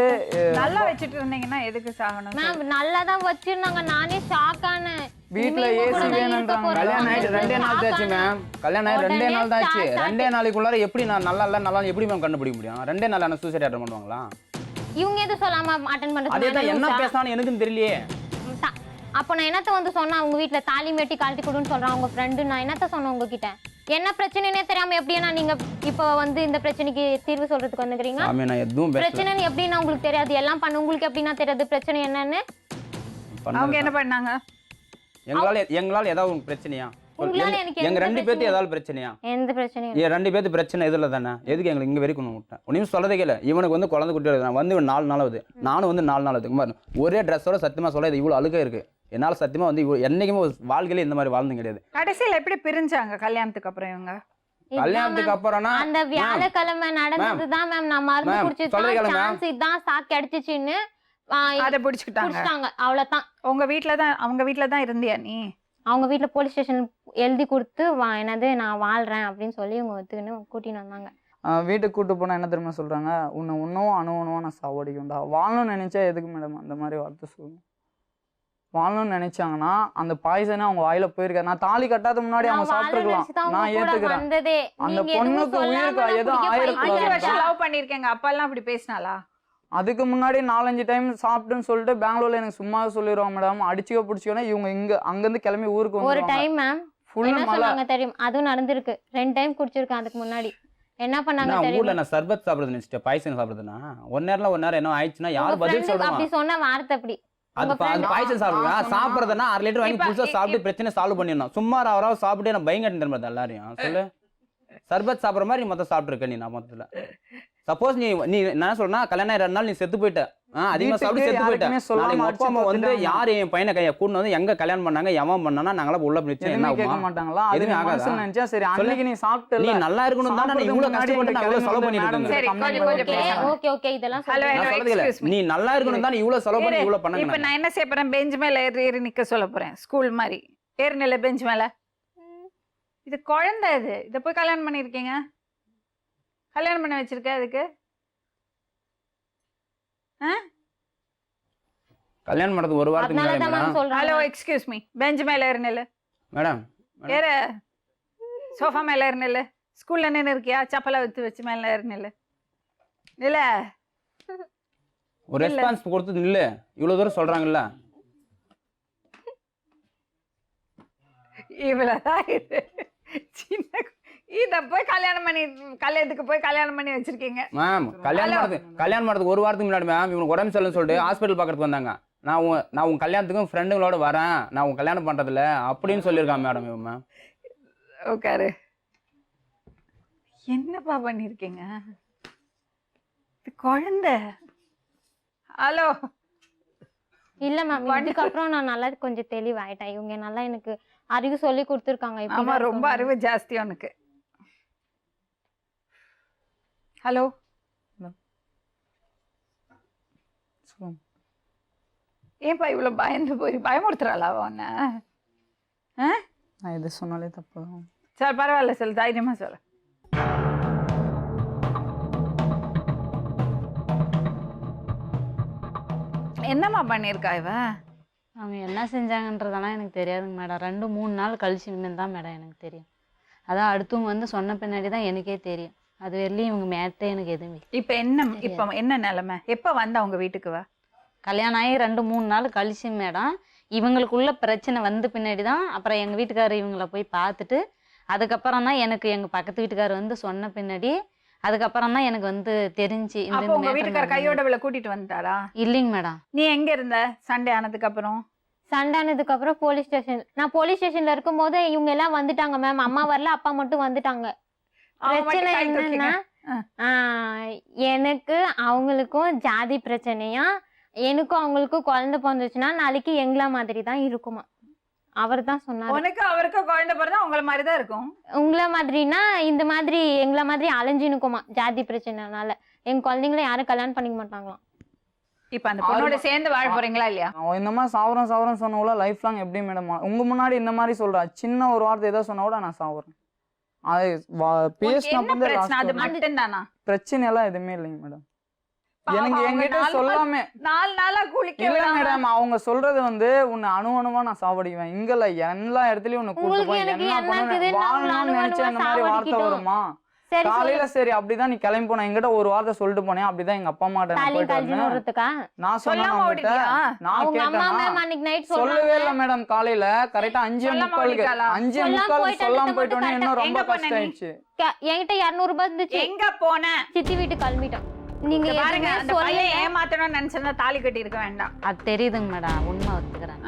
நல்லா வச்சிட்டு இருந்தீங்கன்னா எதுக்கு சாகணும் மேம்? நல்லா தான் வச்சிருந்தாங்க. நானே ஷாக் ஆனேன். வீட்ல ஏசி வேணும்ன்றாங்க. கல்யாணம் ஆயிட்டு 2 நாள் தாச்சு மேம். கல்யாணம் ஆயிட்டு 2 நாள் தாச்சு. 2 நாளைக்குள்ளார எப்படி நான் நல்லா எப்படி மேம் கண்டுபிடிக்க முடியும்? 2 நாள் என்ன சூசைட் அட்டன் பண்ணுவாங்களா? இவங்க எது சொல்லாம அட்டன் பண்றது? அதேதான், என்ன பேசணும் எனக்கும் தெரியலையே. அப்போ நான் என்னத்த வந்து சொன்னேன், அவங்க வீட்ல தாலி மேட்டி கழட்டி கொடுன்னு சொல்றான் அவங்க ஃப்ரெண்டு. நான் என்னத்த சொன்னேன் உங்ககிட்ட? என்ன பிரச்சனைனே தெரியாம எப்படின்னா நீங்க இப்போ வந்து இந்த பிரச்சனைக்கு தீர்வு சொல்றதுக்கு வந்துக்கிறீங்க? நான் எதுவும் பிரச்சனை எப்படின்னா உங்களுக்கு தெரியாது, எல்லாம் பண்ண உங்களுக்கு எப்படின்னா தெரியாது பிரச்சனை என்னன்னு. அவங்க என்ன பண்ணாங்க? எங்களால ஏதாவது பிரச்சனையா? எங்க 2 பேருக்கு ஏதாவது பிரச்சனையா? எந்த பிரச்சனையும் 2 பேருக்கு பிரச்சனை இதுல தானே. எதுக்கு எங்களுக்கு இங்க வரைக்கும் விட்டேன்? ஒன்னும் சொல்லதே கேள. இவனுக்கு வந்து குழந்தை குட்டி நான் வந்து 4 நாள் ஆகுது, நானும் வந்து 4 நாள் ஆகுது. ஒரே ட்ரெஸ்ஸோட சத்தியமா சொல்ல இது இவ்வளவு அழுக்கா இருக்கு. என்னால சத்தியமா வந்து என்னைக்குமே வாழ்க்கையில இந்த மாதிரி வாழ்ந்து கிடையாது. கடைசியில எப்படி பிரிஞ்சாங்க கல்யாணத்துக்கு அப்புறம்? இவங்க கல்யாணத்துக்கு அப்புறம்னா அந்த வியாழக்கிழமை நடந்ததுதான் மேம். நான் மருந்து குடிச்சிட்டு சான்ஸ் இதான் சாக்கு அடிச்சிச்சுன்னு அதை பிடிச்சிக்கிட்டாங்க. அவ்வளவுதான். உங்க அவங்க வீட்ல தான் இருந்தியா நீ? அவங்க வீட்ல போலீஸ் ஸ்டேஷன் எழுதி கொடுத்து என்னது நான் வாழ்றேன் அப்படின்னு சொல்லி இவங்க ஒத்துக்கின்னு கூட்டின்னு வந்தாங்க. வீட்டுக்கு கூட்டு போனா என்ன தெரியுமா சொல்றாங்க, உன்னை இன்னும் அணுவணுவா நான் சாவடிக்கும்டா. வாழணும்னு நினைச்சா எதுக்கு மேடம் அந்த மாதிரி வார்த்தை சொல்லுங்க? வாழணும்னு நினைச்சாங்கன்னா அந்த பாய்சனே அவங்க வாயில போயிருக்காரு. நான் தாலி கட்டாத முன்னாடி அவங்க சாப்பிட்டுருக்கலாம், நான் ஏத்துக்கிறேன். அந்த பொண்ணுக்கு உயிருக்கு ஏதோ 5 வருஷம் லவ் பண்ணிருக்கேங்க. அப்பா எல்லாம் அப்படி பேசினாலா? அதுக்கு முன்னாடி 4-5 டைம் சாப்பிட்டுன்னு சொல்லிட்டு பெங்களூர்ல எனக்கு சும்மா சொல்லிடுவாங்க மேடம். அடிச்சுக்க பிடிச்சிக்கோன்னா இவங்க அங்கிருந்து கிளம்பி ஊருக்கு ஒரு டைம் மேம் என்ன சொன்னாங்க தெரியும்? அதுவும் நடந்திருக்கு. 2 டைம் குடிச்சிருக்கேன் அதுக்கு முன்னாடி. என்ன பண்ணாங்க தெரியும்? ஊர்ல நான் சர்பத் சாப்பிடுறது நினைச்சிட்டேன், பாய்சன் சாப்பிடுறதுனா ஒரு நேரம் என்ன ஆயிடுச்சுன்னா யார் பதில் சொல்றாங்க? அப்படி சொன்ன வார்த்தை அப்படி. அது பாய்சன் சாப்பிடுறதுனா 1/2 லிட்டர் வாங்கி புதுசா சாப்பிட்டு பிரச்சனை சால்வ் பண்ணிடணும். சும்மா அவராவது சாப்பிட்டு நான் பயங்கட்டு தெரியுமா எல்லாரையும் சொல்லு. சர்பத் சாப்பிட்ற மாதிரி நீ மொத்தம் சாப்பிட்டுருக்க. நீ நான் மொத்தத்துல சப்போஸ் நீ என்ன சொல்றா கல்யாணம் 2 நாள் நீ செத்து போயிட்ட, அதிகமா சாப்பிட்டு செத்து போயிட்ட. நாளைக்கு அப்பா அம்மா வந்து யாரு என் பையனை கையை கூட்டு வந்து எங்க கல்யாணம் பண்ணாங்க, எவன் பண்ணா நாங்களா உள்ள பிரச்சனை என்ன கேட்க மாட்டாங்களா? எதுவுமே ஆகாது நினைச்சா சரி. அன்னைக்கு நீ சாப்பிட்டு நீ நல்லா இருக்கணும் தான் நான் இவ்வளவு கஷ்டப்பட்டு நான் இவ்வளவு செலவு பண்ணிருக்கேன். ஓகே ஓகே இதெல்லாம் நீ நல்லா இருக்கணும் தான் இவ்வளவு செலவு பண்ணி இவ்வளவு பண்ணாங்க. இப்போ நான் என்ன செய்ய போறேன்? பெஞ்ச் மேல ஏறி நிக்க சொல்ல போறேன். ஸ்கூல் மாதிரி ஏறினில பெஞ்ச் மேல. இது குழந்தை, இதை போய் கல்யாணம் பண்ணிருக்கீங்க, கல்யாணம் பண்ண வச்சிருக்க. அதுக்கு கல்யாணம் பண்ணது ஒரு வாரத்துக்கு முன்னாடி. ஹலோ எக்ஸ்கியூஸ் மீ, பெஞ்ச் மேல ஏறினில மேடம் ஏறு சோஃபா மேல ஏறு நில்லு. ஸ்கூல்ல நின்று இருக்கியா? சப்பலை வித்து வச்சு மேல ஏறு நில்லு. நில்ல. ஒரு ரெஸ்பான்ஸ் கொடுத்து நில்லு. இவ்வளவு தூரம் சொல்றாங்கல்ல. இவ்வளவுதான் இது. சின்ன இத போய் கல்யாணத்துக்கு போய் கல்யாணம் பண்ணி வச்சிருக்கீங்க. மேம் கல்யாணம் பண்ணதுக்கு ஒரு வாரத்துக்கு முன்னாடி மேம் இவனுக்கு உடம்பு சரியில்லைன்னு சொல்லிட்டு ஹாஸ்பிட்டல் பார்க்கறதுக்கு வந்தாங்க. நான் உங்க கல்யாணத்துக்கும் ஃப்ரெண்டுங்களோட வரேன், நான் உங்க கல்யாணம் பண்றதில்ல அப்படின்னு சொல்லியிருக்கான் மேடம் இவன். மேம் உட்காரு. என்னப்பா பண்ணிருக்கீங்க? இது குழந்தை. ஹலோ. இல்ல மேம், இதுக்கப்புறம் நான் நல்லா கொஞ்சம் தெளிவாயிட்டேன். இவங்க நல்லா எனக்கு அறிவு சொல்லி கொடுத்துருக்காங்க. ஆமா, ரொம்ப அறிவு ஜாஸ்தி உனக்கு. ஹலோ. ஏன்பா இவ்வளவு பயந்து போய் பயமுறுத்துறாளா உன்ன? நான் எது சொன்னாலே தப்பு தான். சரி பரவாயில்ல, சொல்லு, தைரியமா சொல்லு. என்னம்மா பண்ணியிருக்கா இவ? அவங்க என்ன செஞ்சாங்கன்றதெல்லாம் எனக்கு தெரியாதுங்க மேடம். 2-3 நாள் கழிச்சு இனிமேல் தான் மேடம் எனக்கு தெரியும். அதான் அடுத்தவங்க வந்து சொன்ன பின்னாடி தான் எனக்கே தெரியும். அது வரலையும் இவங்க மேட்டே எனக்கு எதுவுமே. இப்போ என்ன நிலைமை? எப்போ வந்தா அவங்க வீட்டுக்கு வா? கல்யாணம் ஆகி 2-3 நாள் கழிச்சு மேடம் இவங்களுக்குள்ள பிரச்சனை வந்த பின்னாடி தான் அப்புறம் எங்கள் வீட்டுக்காரர் இவங்கள போய் பார்த்துட்டு அதுக்கப்புறம் தான் எனக்கு எங்கள் பக்கத்து வீட்டுக்காரர் வந்து சொன்ன பின்னாடி அதுக்கப்புறம் தான் எனக்கு வந்து தெரிஞ்சு. உங்க வீட்டுக்காரர் கையோட இவளை கூட்டிட்டு வந்துட்டாரா? இல்லைங்க மேடம். நீ எங்க இருந்த சண்டே ஆனதுக்கு அப்புறம்? சண்டே ஆனதுக்கு அப்புறம் நான் போலீஸ் ஸ்டேஷன்ல இருக்கும்போது இவங்க எல்லாம் வந்துட்டாங்க மேம். அம்மா வரல, அப்பா மட்டும் வந்துட்டாங்க. பிரச்சனை என்னன்னா எனக்கு அவங்களுக்கும் ஜாதி பிரச்சனையா, எனக்கும் அவங்களுக்கும் குழந்தை பிறந்துச்சுன்னா நாளைக்கு எங்களா மாதிரி தான் இருக்குமா. அவர் தான் சொன்னார். உனக்கு அவருக்கு குழந்தை பிறந்தா உங்கள மாதிரி தான் இருக்கும். உங்கள மாதிரினா இந்த மாதிரி எங்கள மாதிரி அலைஞ்சினுக்குமா ஜாதி பிரச்சனைனால. எங்க குழந்தைங்களை யாரும் கல்யாணம் பண்ணிக்க மாட்டாங்களாம். இப்ப அந்த பொண்ணோட சேர்ந்து வாழ போறீங்களா இல்லையா? அவன் இந்த மாதிரி சாவரம் சொன்னவள லைஃப் லாங் எப்படி மேடம்? உங்க முன்னாடி இந்த மாதிரி சொல்றா, சின்ன ஒரு வார்த்தை ஏதோ சொன்னா கூட நான் சாவுறேன். அது பிரச்சனை எல்லாம் எதுவுமே இல்லைங்க மேடம். எனக்கு என்கிட்ட சொல்லாம 4 நாளா குளிக்க இல்ல மேடம். அவங்க சொல்றது வந்து உன்னை அணுவணுவா நான் சாவடிக்குவேன். இங்கல எல்லா இடத்துலயும் உன்னை கூட்டு போய் என்ன பண்ணுவேன் வாழணும்னு நினைச்ச இந்த மாதிரி வார்த்தை வருமா? காலையில சரி அப்படிதான் நீ கிளம்பி போன. என்கிட்ட ஒரு வார்த்தை சொல்லிட்டு போனேன். அப்படிதான் எங்க அப்பா அம்மா நான் சொன்னேன். சொல்லவே இல்ல மேடம். காலையில கரெக்டா 5:45 சொல்லாம போயிட்டோன்னே இன்னும் ரொம்ப கஷ்டம் ஆயிடுச்சு. என்கிட்ட 200 ரூபாய் இருந்துச்சு. எங்க போன? சித்தி வீட்டு கிளம்பிட்டோம். நீங்க பாருங்க, அந்த பையன் ஏமாத்தணும்னு நினைச்சா தாலி கட்டி இருக்க வேண்டாம். அது தெரியுதுங்க மேடம், உண்மை ஒத்துக்கிறேன்.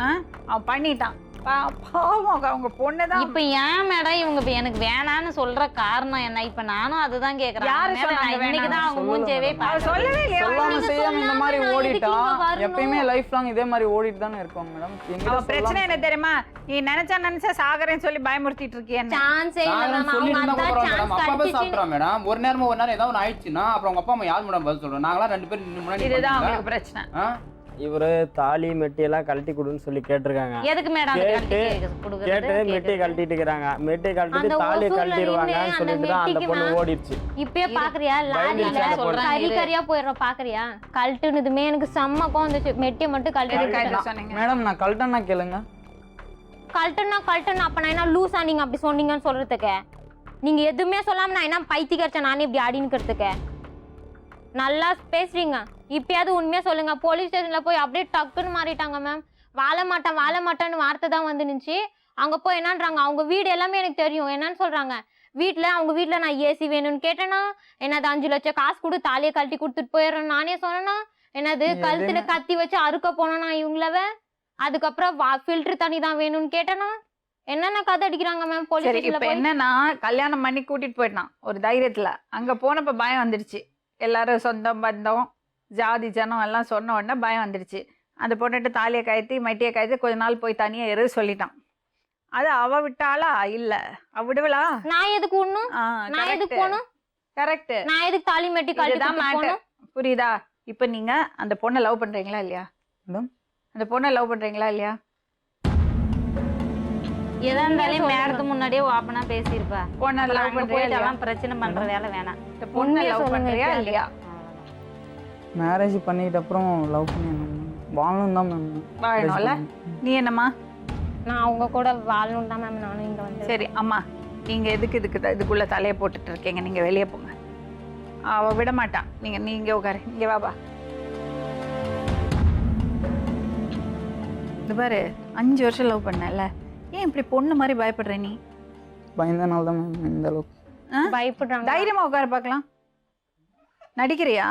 அவன் பண்ணிட்டான். பாவம் அவங்க பொண்ணுதான். இப்ப ஏன் மேடம் இவங்க எனக்கு வேணான்னு சொல்ற காரணம் என்ன? இப்ப நானும் அதுதான் கேக்குறேன். இன்னைக்குதான் அவங்க மூஞ்சவே சொல்லவே இல்லையா? சொல்லாம செய்யாம இந்த மாதிரி ஓடிட்டா எப்பயுமே லைஃப் லாங் இதே மாதிரி ஓடிட்டு தானே இருப்பாங்க மேடம். பிரச்சனை என்ன தெரியுமா? நீ நினைச்சா சாகரேன்னு சொல்லி பயமுறுத்திட்டு இருக்கியா? சான்ஸே இல்ல மேடம். ஒரு நேரம் ஏதாவது ஒன்று ஆயிடுச்சுன்னா அப்புறம் உங்க அப்பா அம்மா யார் மேடம் பதில் சொல்றோம்? நாங்களாம் 2 பேரும் முன்னாடி. இதுதான் அவங்களுக்கு பிரச்சனை. இவரு தாலி மெட்டி எல்லாம் கழட்டி கொடுன்னு சொல்லி கேட்டிருக்காங்க. எதுக்கு மேடம் கேட்டு மெட்டி கழட்டிட்டு இருக்காங்க. மெட்டி கழட்டிட்டு தாலி கழட்டிடுவாங்கன்னு சொல்லிட்டு தான் அந்த பொண்ணு ஓடிடுச்சு. இப்பயே பாக்குறியா? லாரியில கரியா போயிடுறோம் பாக்குறியா? கழட்டுனதுமே எனக்கு செம்ம கோவம் வந்துச்சு. மெட்டியை மட்டும் கழட்டி மேடம். நான் கழட்டனா கேளுங்க. கழட்டனா அப்ப நான் என்ன லூசா நீங்க அப்படி சொன்னீங்கன்னு சொல்றதுக்கு? நீங்க எதுவுமே சொல்லாம நான் என்ன பைத்தியக்காரச்ச நானே இப்படி ஆடினுக்கிறதுக்கு? நல்லா பேசுறீங்க. இப்பயாவது உண்மையா சொல்லுங்க. போலீஸ் ஸ்டேஷன்ல போய் அப்படியே டக்குன்னு மாறிட்டாங்க மேம். வாழ மாட்டேன்னு வார்த்தை தான் வந்து நின்னுச்சு. அங்க போய் என்னன்றாங்க, அவங்க வீடு எல்லாமே எனக்கு தெரியும். என்னன்னு சொல்றாங்க, அவங்க வீட்டுல நான் ஏசி வேணும்னு கேட்டேன்னா என்னது 5 லட்சம் காசு கொடு தாலியை கழட்டி கொடுத்துட்டு போயிடுறேன் நானே சொன்னேன்னா, என்னது கழுத்துல கத்தி வச்சு அறுக்க போனா இவங்களவ. அதுக்கப்புறம் ஃபில்டர் தண்ணி தான் வேணும்னு கேட்டேன்னா என்னென்ன கதை அடிக்கிறாங்க மேம் போலீஸ் ஸ்டேஷன்ல. இப்ப என்னன்னா கல்யாணம் பண்ணி கூட்டிட்டு போயிட்டான் ஒரு தைரியத்துல. அங்க போனப்ப பயம் வந்துடுச்சு. எல்லாரும் சொந்தம் பந்தம் ஜாதி ஜனம் எல்லாம் சொன்ன உடனே பயம் வந்துடுச்சு. அந்த பொண்ணுட்டு தாலியை கயத்தி மைட்டியை கயத்தி கொஞ்ச நாள் போய் தனியா இரு சொல்லிட்டான். அது அவ விட்டாளா? இல்ல அவ விடுவலா? நான் எதுக்கு ஒண்ணும்? நான் எதுக்கு போகணும்? கரெக்ட். நான் எதுக்கு தாலி மெட்டி கழட்டிதான் மாட்டேன். புரியுதா? இப்ப நீங்க அந்த பொண்ணை லவ் பண்றீங்களா இல்லையா? அந்த பொண்ணை லவ் பண்றீங்களா இல்லையா? எதா இருந்தாலும் மேடத்துக்கு முன்னாடியே ஓப்பனா பேசியிருப்பா. பொண்ணை லவ் பண்றியா? பிரச்சனை பண்ற வேலை வேணாம். இந்த பொண்ணை லவ் பண்றியா இல்லையா? மேரேஜ் பண்ணிட்ட அப்புறம் லவ் பண்ணி வாழணும் தான் மேம். வாழணும்ல. நீ என்னம்மா? நான் அவங்க கூட வாழணும் தான் மேம் நானும் இங்கே வந்து. சரி அம்மா, நீங்க எதுக்கு இதுக்குள்ள தலையை போட்டுட்டு இருக்கீங்க? நீங்க வெளியே போங்க. அவ விட மாட்டான். நீங்க உட்காரு. இங்க வாபா. இது பாரு, 5 வருஷம் லவ் பண்ணல, ஏன் இப்படி பொண்ணு மாதிரி பயப்படுற நீ? பயந்தனால தான் மேம் இந்த அளவுக்கு. பயப்படுறாங்க. தைரியமா உட்கார பார்க்கலாம். நடிக்கிறியா?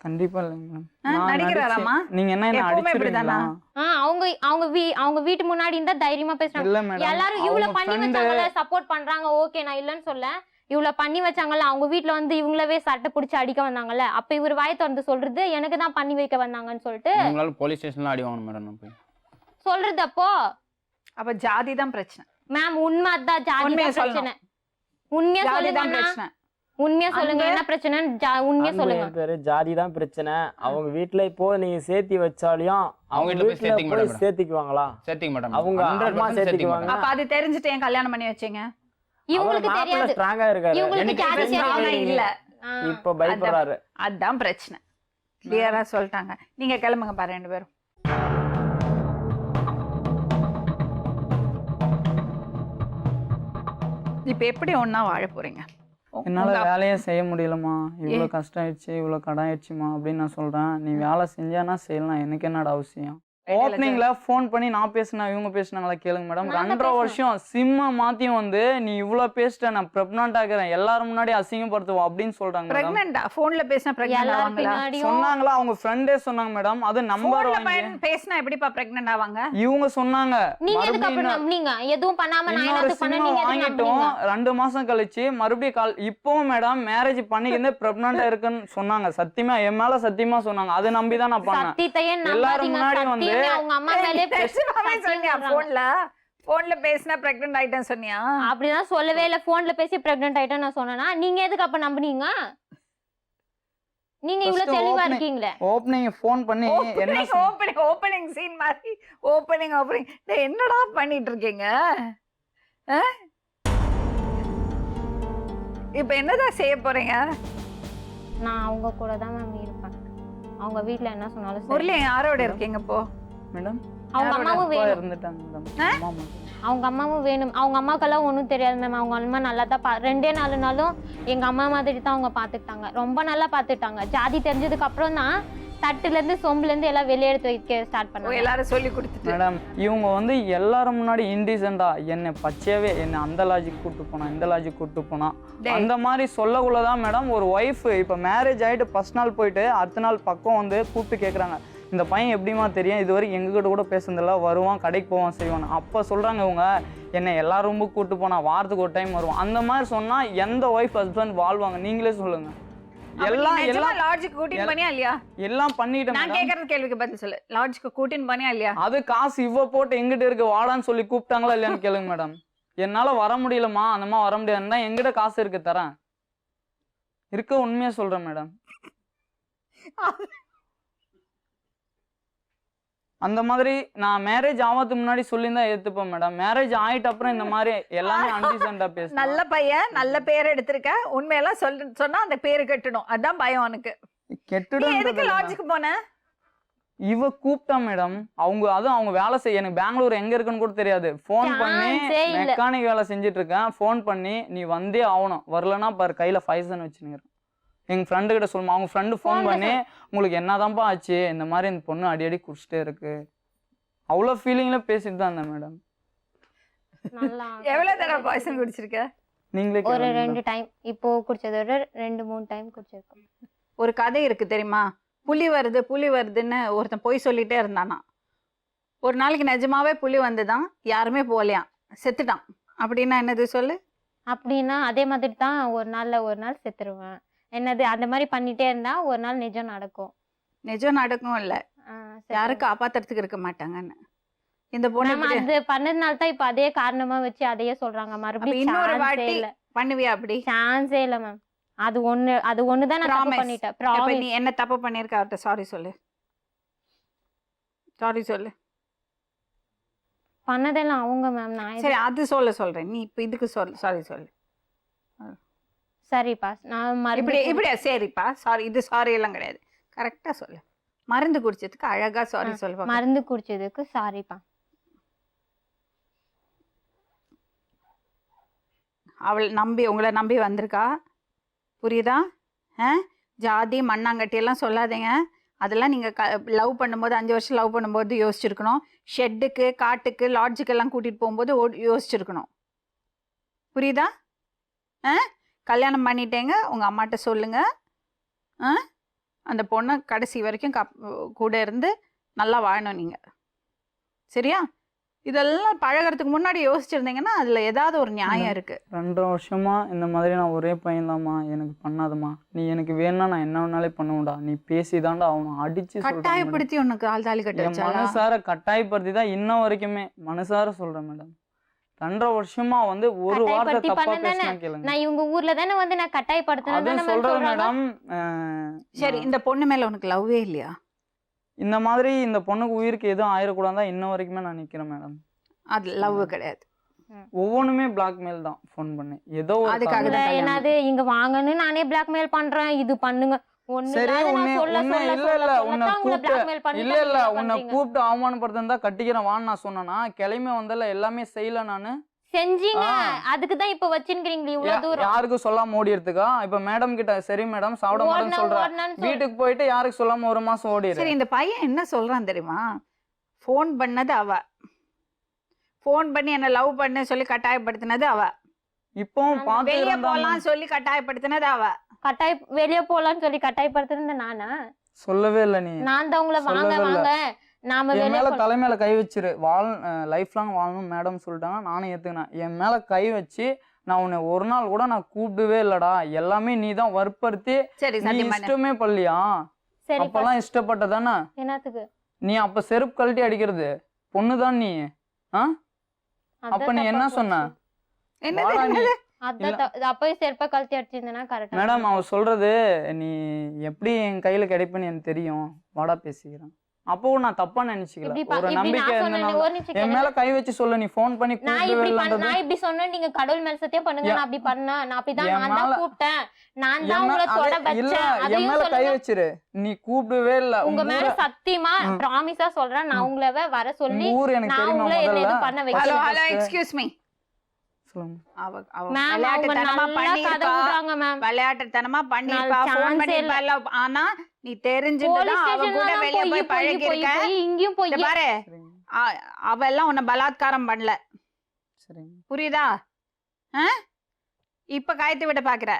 கண்டிப்பா இல்லைங்க மேம். நடிக்கிறாராமா? நீங்க என்ன எப்பவுமே இப்படிதானா? அடிச்சிருக்கீங்களா? அவங்க வீட்டு முன்னாடி இருந்தா தைரியமா பேசுறாங்க. இல்ல மேடம், எல்லாரும் இவ்வளவு பண்ணி வச்சாங்கல்ல, சப்போர்ட் பண்றாங்க, ஓகே நான் இல்லன்னு சொல்ல. இவ்வளவு பண்ணி வச்சாங்கல்ல, அவங்க வீட்டுல வந்து இவங்களவே சட்டை பிடிச்சி அடிக்க வந்தாங்கல்ல, அப்ப இவர் வாய் திறந்து சொல்றது எனக்கு தான் பண்ணி வைக்க வந்தாங்கன்னு சொல்லிட்டு உங்களால போலீஸ் ஸ்டேஷன்ல அடி வாங்கணும் மேடம். நான் போய் சொல்றது. அப்போ அப்ப ஜாதி தான் பிரச்சனை மேம் உண்மை அதான், ஜாதி உண்மையை தான் பிரச்சனை. உண்மையா ஜாதி சொல்லுங்க தான் அண்ணா. பிரச்சனை. உண்மையா சொல்லுங்க, என்ன பிரச்சனை? உண்மையா சொல்லுங்க. பேரு ஜாதி தான் பிரச்சனை. அவங்க வீட்டுல இப்போ நீங்க சேர்த்தி வச்சாலையும் அவங்க வீட்டுல போய் வீட்டுல சேர்த்திக்க போய் மாட்டாங்க. சேர்த்திக்குவாங்களா? சேர்த்திக்க மாட்டாங்க. அவங்க 100% அம்மா சேர்த்திக்குவாங்க. அப்ப அது தெரிஞ்சுட்டு ஏன் கல்யாணம் பண்ணி வச்சீங்க? இவங்களுக்கு தெரியாது. ஸ்ட்ராங்கா இருக்காரு. இவங்களுக்கு எனக்கு ஜாதி தெரிஞ்சவங்க தெரியாது. இல்ல. இப்ப பயப்படுறாரு. அதான் பிரச்சனை. கிளியரா சொல்லிட்டாங்க. நீங்க கிளம்புங்க பாரு 2 பேரும். இப்ப எப்படி ஒண்ணா வாழ போறீங்க? என்னால வேலையே செய்ய முடியலம்மா, இவ்வளோ கஷ்டம் ஆயிடுச்சு, இவ்வளோ கடன் ஆயிடுச்சுமா அப்படின்னு நான் சொல்றேன். நீ வேலை செஞ்சானா செய்யலாம், எனக்கு என்னடா அவசியம்? ஓப்பனிங்ல ஃபோன் பண்ணி நான் பேசினா இவங்க பேசினாங்களா கேளுங்க மேடம். 2.5 வருஷம் சிம்ம மாத்தியும் வந்து நீ இவ்வளோ பேசிட்ட, நான் பிரெக்னன்ட் ஆகிறேன், எல்லாரும் முன்னாடி அசிங்கப்படுத்துவோம் அப்படின்னு சொல்றாங்க மேடம். பிரெக்னன்ட்டா? போன்ல பேசினா பிரெக்னன்ட் எல்லாரும் ஆவாங்களா? பின்னாடியும் சொன்னாங்களா? அவங்க ஃப்ரெண்டே சொன்னாங்க மேடம். அது நம்பர் போன்ல வாங்கி பேசினா எப்படிப்பா பிரெக்னன்ட் ஆவாங்க? இவங்க சொன்னாங்க. நீங்க எதுக்கு அப்ப நம்புனீங்க? எதுவும் பண்ணாம நான் இன்னொரு என்னது பண்ண, சிம்ம நீங்க எதுக்கு வாங்கிட்டோம். நம்புனீங்க? 2 மாசம் கழிச்சு மறுபடியும் கால். இப்பவும் மேடம் மேரேஜ் பண்ணிக்கிந்தே பிரெக்னன்ட்டா இருக்குன்னு சொன்னாங்க. சத்தியமா என் மேல சத்தியமா சொன்னாங்க. அதை நம்பி தான் நான் பண்ணேன். சத்தியத்தையே எல்லாரும் நம்பாதீங்க. முன்னாடி வந்து சத்தியமே அவங்க அம்மா மேலே சொன்னியா? போன்ல பேசினா பிரெக்னன்ட் ஆயிட்டேன்னு சொன்னியா? அப்படிதான் சொல்லவே இல்ல. போன்ல பேசி பிரெக்னன்ட் ஆயிட்டா நான் சொன்னேனா? நீங்க எதுக்கு அப்ப நம்புனீங்க? நீங்க இவ்வளவு தெளிவா இருக்கீங்களே. ஓப்பனிங் ஃபோன் பண்ணி என்ன ஓப்பனிங் சீன் மாதிரி ஓப்பனிங் என்னடா பண்ணிட்டு இருக்கீங்க? இப்ப என்னதான் செய்ய போறீங்க? நான் அவங்க கூட தான் மேம் இருப்பேன். அவங்க வீட்ல என்ன சொன்னாலும் சரி. முரளி யாரோட இருக்கீங்க இப்போ? மேடம் அவங்க அம்மாவும் அப்பா வேணும். இருந்துட்டாங்க மேடம். அம்மா மட்டும். அவங்க அம்மாவும் வேணும். அவங்க அம்மாக்கெல்லாம் ஒன்றும் தெரியாது மேம். அவங்க அம்மா நல்லா தான் 2-4 நாளும் எங்க அம்மா மாதிரி தான் அவங்க பார்த்துக்கிட்டாங்க. ரொம்ப நல்லா பார்த்துட்டாங்க. ஜாதி தெரிஞ்சதுக்கு அப்புறம் தான் தட்டுல இருந்து சொம்புல இருந்து எல்லாம் வெளியே எடுத்து வைக்க ஸ்டார்ட் பண்ணாங்க. எல்லாரும் சொல்லி கொடுத்துட்டு மேடம் இவங்க வந்து எல்லாரும் முன்னாடி இன்டீசெண்டா என்னை பச்சையாவே என்னை அந்த லாஜிக் கூப்பிட்டு போனா இந்த லாஜிக் கூப்பிட்டு போனா அந்த மாதிரி சொல்லக்குள்ளதான் மேடம் ஒரு ஒய்ஃப் இப்போ மேரேஜ் ஆகிட்டு ஃபர்ஸ்ட் நாள் போயிட்டு அடுத்த நாள் பக்கம் வந்து கூப்பிட்டு கேட்குறாங்க, இந்த பையன் எப்படிமா தெரியும், இது வரைக்கும் எங்ககிட்ட கூட பேசுனதில்ல, வருவான் கடைக்கு போவான் செய்வான். அப்போ சொல்கிறாங்க இவங்க என்னை எல்லா ரூமும் கூப்பிட்டு போனா வாரத்துக்கு ஒரு டைம் வருவான். அந்த மாதிரி சொன்னால் எந்த ஒய்ஃப் ஹஸ்பண்ட் வாழ்வாங்க? நீங்களே சொல்லுங்க. எல்லாம் லாட்ஜுக்கு கூட்டிட்டு போனியா இல்லையா? எல்லாம் பண்ணிட்டேன். நான் கேக்குற கேள்விக்கு பதில் சொல்லு. லாட்ஜுக்கு கூட்டிட்டு போனியா இல்லையா? அது காசு இவ போட்டு எங்கிட்ட இருக்கு வாடான்னு சொல்லி கூப்பிட்டாங்களா இல்லையான்னு கேளுங்க மேடம். என்னால வர முடியலமா, அந்த மாதிரி வர முடியாதுன்னா எங்கிட்ட காசு இருக்கு தரேன். இருக்க உண்மையா சொல்றேன் மேடம். அந்த மாதிரி நான் மேரேஜ் ஆகிறதுக்கு முன்னாடி சொல்லியிருந்தா ஏத்துப்பேன் மேடம். மேரேஜ் ஆயிட்ட அப்புறம் இந்த மாதிரி எல்லாமே அன்டிசென்டா பேச. நல்ல பையன், நல்ல பேர் எடுத்திருக்க, உண்மையெல்லாம் சொன்னா அந்த பேரு கெட்டணும், அதான் பயம் உனக்கு. கெட்டுடும். எதுக்கு லாட்ஜுக்கு போன? இவ கூப்பிட்டா மேடம். அவங்க வேலை செய்ய, எனக்கு பெங்களூர் எங்க இருக்குன்னு கூட தெரியாது. போன் பண்ணி மெக்கானிக் வேலை செஞ்சுட்டு இருக்கேன். போன் பண்ணி நீ வந்தே ஆகணும், வரலன்னா பாரு கையில 5,000 வச்சுருக்கிறேன். எங்கள் ஃப்ரெண்டு கிட்ட சொல்லுமா, அவங்க ஃப்ரெண்டு ஃபோன் பண்ணி உங்களுக்கு என்னதான்ப்பா ஆச்சு, இந்த மாதிரி இந்த பொண்ணு அடி குடிச்சிட்டே இருக்கு, அவ்வளோ ஃபீலிங்கில் பேசிட்டு தான் இருந்தேன் மேடம். எவ்வளோ தடவை பாய்சன் குடிச்சிருக்க? நீங்களே ஒரு 2 டைம். இப்போ குடிச்சதை விட 2-3 டைம் குடிச்சிருக்கோம். ஒரு கதை இருக்கு தெரியுமா? புலி வருதுன்னு ஒருத்தன் போய் சொல்லிட்டே இருந்தானா. ஒரு நாளைக்கு நிஜமாவே புலி வந்துதான், யாருமே போகலையாம், செத்துட்டான். அப்படின்னா என்னது சொல்லு? அப்படின்னா அதே மாதிரி தான் ஒரு நாள் செத்துருவேன். என்னது அந்த மாதிரி பண்ணிட்டே இருந்தா ஒரு நாள் நிஜம் நடக்கும். நிஜம் நடக்கும் இல்ல, யாரும் காப்பாத்துறதுக்கு இருக்க மாட்டாங்கன்னு. இந்த பொண்ணு அது பண்ணதுனால தான் இப்ப அதே காரணமா வச்சு அதையே சொல்றாங்க. மறுபடியும் இன்னொரு வாட்டி பண்ணுவியா? அப்படி சான்ஸே இல்ல மேம். அது ஒண்ணுதான் நான் தப்பு பண்ணிட்டேன். நீ என்ன தப்பு பண்ணிருக்க? அவர்கிட்ட சாரி சொல்லு. பண்ணதெல்லாம் அவங்க மேம். நான் சரி அது சொல்றேன். நீ இப்ப இதுக்கு சாரி சொல்லு. சரிப்பா, நான் மறுபடியும் இப்படியா? சரிப்பா சாரி. இது சாரி எல்லாம் கிடையாது, கரெக்டா சொல்லு. மருந்து குடிச்சதுக்கு அழகா சாரி சொல்லுவா. மருந்து குடிச்சதுக்கு சாரிப்பா. அவள் நம்பி உங்களை நம்பி வந்திருக்கா, புரியுதா? ஜாதி மண்ணாங்கட்டி எல்லாம் சொல்லாதீங்க. அதெல்லாம் நீங்கள் லவ் பண்ணும்போது 5 வருஷம் லவ் பண்ணும்போது யோசிச்சிருக்கணும். ஷெட்டுக்கு காட்டுக்கு லாட்ஜுக்கெல்லாம் கூட்டிகிட்டு போகும்போது யோசிச்சிருக்கணும். புரியுதா? கல்யாணம் பண்ணிட்டேங்க, உங்கள் அம்மாட்ட சொல்லுங்கள். அந்த பொண்ணை கடைசி வரைக்கும் கூட இருந்து நல்லா வாழணும் நீங்கள். சரியா? இதெல்லாம் பழகிறதுக்கு முன்னாடி யோசிச்சிருந்தீங்கன்னா அதில் ஏதாவது ஒரு நியாயம் இருக்குது. 2 வருஷமா இந்த மாதிரி நான் ஒரே பையன்தாம்மா, எனக்கு பண்ணாதம்மா, நீ எனக்கு வேணும்னா நான் என்ன வேணாலே பண்ணுவேன்டா, நீ பேசிதான்டா அவனை அடிச்சு கட்டாயப்படுத்தி உனக்கு தாலி கட்ட என் மனசார கட்டாயப்படுத்தி தான் இன்ன வரைக்குமே மனசார சொல்றேன் மேடம். 2 வருஷமா வந்து ஒரு வார்த்தை தப்பா பேசினா கேளுங்க. நான் இவங்க ஊர்ல தானே வந்து நான் கட்டாயப்படுத்தினேன் சொல்றேன் மேடம். சரி, இந்த பொண்ணு மேல உனக்கு லவ்வே இல்லையா? இந்த மாதிரி இந்த பொண்ணுக்கு உயிருக்கு எதுவும் ஆயிடக்கூடாதான் இன்ன வரைக்குமே நான் நிக்கிறேன் மேடம். அது லவ் கிடையாது. ஒவ்வொன்றுமே பிளாக்மெயில் தான். ஃபோன் பண்ணி ஏதோ அதுக்காக தான் என்னது இங்க வாங்கன்னு நானே பிளாக்மெயில் பண்றேன், இது பண்ணுங்க. சரி, உன்னை கூப்பிட்டு அவமானப்படுத்தா கட்டிக்கிறேன் வான்னு நான் சொன்னா கிளம்பி வந்தல எல்லாமே செய்யல நானு செஞ்சீங்க. அதுக்கு தான் இப்ப வச்சிருக்கீங்களே இவ்வளவு தூரம். யாருக்கும் சொல்லாம ஓடிறதுக்கா? இப்ப மேடம் கிட்ட சரி மேடம் சாப்பிட மாட்டேன்னு சொல்றேன், வீட்டுக்கு போயிட்டு யாருக்கு சொல்லாம 1 மாசம் ஓடிடு. சரி, இந்த பையன் என்ன சொல்றான் தெரியுமா? ஃபோன் பண்ணது அவ, ஃபோன் பண்ணி என்ன லவ் பண்ண சொல்லி கட்டாயப்படுத்தினது அவ, இப்போ வெளியே போலாம் சொல்லி கட்டாயப்படுத்தினது அவ, வெளியே போலான்னு சொல்லி கட்டாயப்படுத்தினது நானா? சொல்லவே இல்ல. நீ நான் தான் உங்களை வாங்க வாங்க நாம என் மேல தலைமையில கை வச்சிரு, லைஃப் லாங் வாழணும் மேடம் சொல்லிட்டாங்க. நானும் ஏத்துக்கினேன். என் மேல கை வச்சு நான் உன்னை ஒரு நாள் கூட நான் கூப்பிடவே இல்லடா, எல்லாமே நீ தான் வற்புறுத்தி. நீ இஷ்டமே பள்ளியா? அப்பெல்லாம் இஷ்டப்பட்டதானே? என்னத்துக்கு நீ அப்ப செருப்பு கழட்டி அடிக்கிறது பொண்ணுதான் நீ. அப்ப நீ என்ன சொன்ன? அப்பவே செருப்ப கழட்டி அடிச்சிருந்தேன்னா கரெக்டா? மேடம் அவ சொல்றது நீ எப்படி என் கையில கிடைப்பேன்னு எனக்கு தெரியும், வாடா பேசிக்கிறேன். அப்போ நான் தப்பா நினைச்சுக்கல, ஒரு நம்பிக்கை என் மேல கை வச்சு சொல்ல. நீ போன் பண்ணி நான் இப்படி சொன்னேன், நீங்க கடவுள் மேல சத்தியம் பண்ணுங்க நான் அப்படி பண்ணேன், நான் அப்படிதான் நான் தான் கூப்பிட்டேன், நான் தான் உங்களை தொட வச்சேன். என் மேல கை வச்சிரு, நீ கூப்பிடவே இல்ல. உங்க மேல சத்தியமா பிராமிஸா சொல்றேன், நான் உங்களை வர சொல்லி நான் உங்களை என்ன பண்ண வைக்கிறேன். ஹலோ ஹலோ எக்ஸ்கியூஸ் மீ, விளையாட்டுத்தனமா பண்ணிருப்பா, போன் பண்ணிருப்பா. ஆனா நீ தெரிஞ்சுதான் அவ கூட வெளிய போய் பழகி இருக்க. இங்கேயும் போய் பாரு, அவ எல்லாம் உன்னை பலாத்காரம் பண்ணல, புரியுதா? இப்ப காயத்து விட பாக்குற.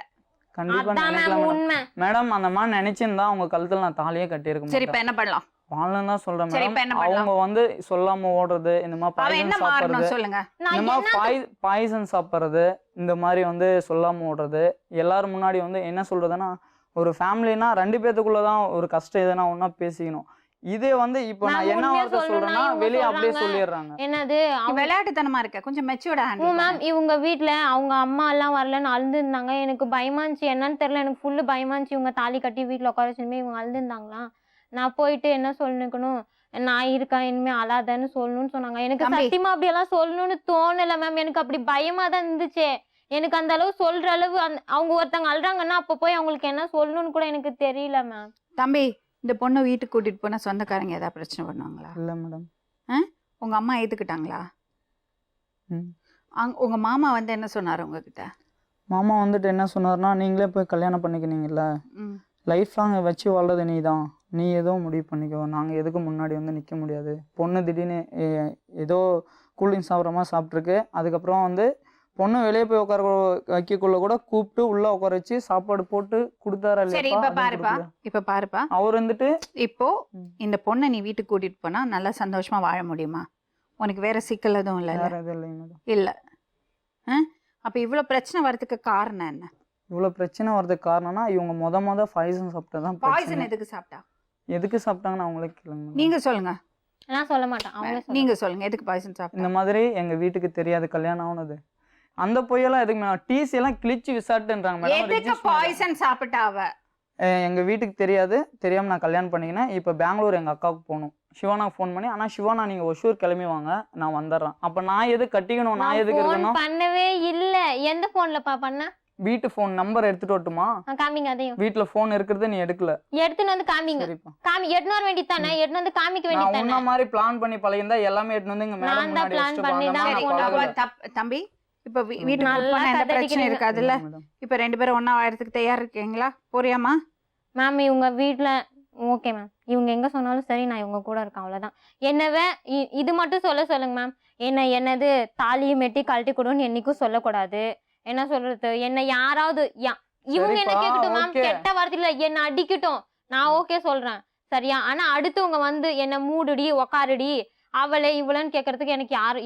உண்மை மேடம், அந்த மாதிரி நினைச்சிருந்தா அவங்க கழுத்துல நான் தாலியே கட்டியிருக்கேன். சரி, இப்ப என்ன பண்ணலாம்? வாழணும் தான் சொல்றேன் மேடம். அவங்க வந்து சொல்லாம ஓடுறது, இந்த மாதிரி பாய்சன் சாப்பிடுறது, சொல்லுங்க, இந்த மாதிரி பாய்சன் சாப்பிடுறது, இந்த மாதிரி வந்து சொல்லாம ஓடுறது, எல்லாரும் முன்னாடி வந்து என்ன சொல்றதுன்னா, ஒரு ஃபேமிலினா 2 பேத்துக்குள்ளதான் ஒரு கஷ்டம் எதுனா ஒன்னா பேசிக்கணும். இதே வந்து இப்போ நான் என்ன வார்த்தை சொல்றேன்னா வெளியே அப்படியே சொல்லிடுறாங்க. என்னது விளையாட்டுத்தனமா இருக்க, கொஞ்சம் மெச்சூர்டா ஹேண்டில். மேம் இவங்க வீட்ல அவங்க அம்மா எல்லாம் வரலன்னு அழுதுருந்தாங்க. எனக்கு பயமா இருந்துச்சு, என்னன்னு தெரியல, எனக்கு ஃபுல்லு பயமா இருந்துச்சு. இவங்க தாலி கட்டி வீட்டுல உட்கார வச்சுமே இவங்க அழுதுருந்தாங்களா. நான் போயிட்டு என்ன சொல்லணும், நான் இருக்கேன் இனிமே அழாதன்னு சொல்லணும்னு சொன்னாங்க. எனக்கு சத்தியமா அப்படி எல்லாம் சொல்லணும்னு தோணல மேம், எனக்கு அப்படி பயமா தான் இருந்துச்சு. எனக்கு அந்த அளவு சொல்ற அளவு அவங்க ஒருத்தவங்க அழுறாங்கன்னா அப்ப போய் அவங்களுக்கு என்ன சொல்லணும்னு கூட எனக்கு தெரியல மேம். தம்பி, இந்த பொண்ணை வீட்டுக்கு கூட்டிட்டு போனா சொந்தக்காரங்க ஏதாவது பிரச்சனை பண்ணுவாங்களா? இல்ல மேடம். உங்க அம்மா ஏத்துக்கிட்டாங்களா? உங்க மாமா வந்து என்ன சொன்னாரு உங்ககிட்ட? மாமா வந்துட்டு என்ன சொன்னார்னா, நீங்களே போய் கல்யாணம் பண்ணிக்கினீங்கல்ல, லைஃப் லாங் வச்சு வாழ்றது நீ தான், நீ ஏதோ முடிவு பண்ணிக்கோ, நாங்கள் எதுக்கு முன்னாடி வந்து நிற்க முடியாது. பொண்ணு திடீர்னு ஏதோ கூல்ட்ரிங்க்ஸ் சாப்பிட்ற மாதிரி சாப்பிட்ருக்கு. அதுக்கப்புறம் வந்து பொண்ணு வெளியே போய் உட்கார வைக்கக்குள்ள கூட கூப்பிட்டு உள்ள உட்கார வச்சு சாப்பாடு போட்டு கொடுத்தாரா இல்லையா? இப்ப பாருப்பா, அவர் வந்துட்டு இப்போ இந்த பொண்ணை நீ வீட்டுக்கு கூட்டிட்டு போனா நல்லா சந்தோஷமா வாழ முடியுமா? உனக்கு வேற சிக்கல் எதுவும் இல்ல? அப்ப இவ்வளவு பிரச்சனை வரதுக்கு காரணம் என்ன? இவ்வளவு பிரச்சனை வரதுக்கு காரணம்னா இவங்க முத பாய்சன் சாப்பிட்டதான். பாய்சன் எதுக்கு சாப்பிட்டா? எதுக்கு சாப்பிட்டாங்கன்னு அவங்களே கேளுங்க. நீங்க சொல்லுங்க. நான் சொல்ல மாட்டேன், நீங்க சொல்லுங்க, எதுக்கு பாய்சன் சாப்பிட்டா? இந்த மாதிரி எங்க வீட்டுக்கு தெரியாது கல்யாணம் ஆனது. அந்த பொய்யெல்லாம் எதுக்கு? டிசி எல்லாம் கிழிச்சு விசாரிட்டுன்றாங்க. எதுக்கு பாய்சன் சாப்பிட்டா அவ? எங்க வீட்டுக்கு தெரியாது, தெரியாம நான் கல்யாணம் பண்ணிக்கினேன். இப்போ பெங்களூர் எங்க அக்காவுக்கு போகணும். சிவானா ஃபோன் பண்ணி, ஆனா சிவானா நீங்க ஒஷூர் கிளம்பி வாங்க, நான் வந்துடுறேன். அப்ப நான் எது கட்டிக்கணும், நான் எதுக்கு இருக்கணும்? பண்ணவே இல்ல. எந்த போன்லப்பா பண்ண? வீட்டு ஃபோன் நம்பர் எடுத்துட்டு வரட்டுமா? காமிங்க. அதையும் வீட்ல ஃபோன் இருக்குது, நீ எடுக்கல. எடுத்துட்டு வந்து காமிங்க. காமி எடுத்து வர வேண்டியதானே, எடுத்து வந்து காமிக்க வேண்டியதானே. நான் உன்ன மாதிரி பிளான் பண்ணி பழகிந்தா எல்லாமே எடுத்து வந்து இங்க மேடம் முன்னாடி வச்சிட்டு தம்பி இப்போ வீட்டுக்கு நல்லா போனா எந்த கதை பிரச்சனை அடிக்கிறீங்க. இருக்காதுல்ல? மேடம் இப்போ 2 பேரும் ஒண்ணா வாழறதுக்கு தயார் இருக்கீங்களா? போறியாமா? மேம் இவங்க வீட்டில் ஓகே மேம், இவங்க எங்கே சொன்னாலும் சரி நான் இவங்க கூட இருக்கேன், அவ்வளோதான். என்னவே இது மட்டும் சொல்லுங்க மேம், என்னது தாலியும் மெட்டி கழட்டி கொடுன்னு என்னைக்கும் சொல்லக்கூடாது. என்ன சொல்றது, என்ன யாராவது இவங்க என்ன சரிப்பா, கேட்கட்டும் மேம், okay. கெட்ட வார்த்தையில என்ன அடிக்கட்டும், நான் ஓகே சொல்றேன் சரியா. ஆனா அடுத்தவங்க வந்து என்ன மூடுடி உக்காருடி அவளே இவளன்னு கேட்கறதுக்கு எனக்கு யாரு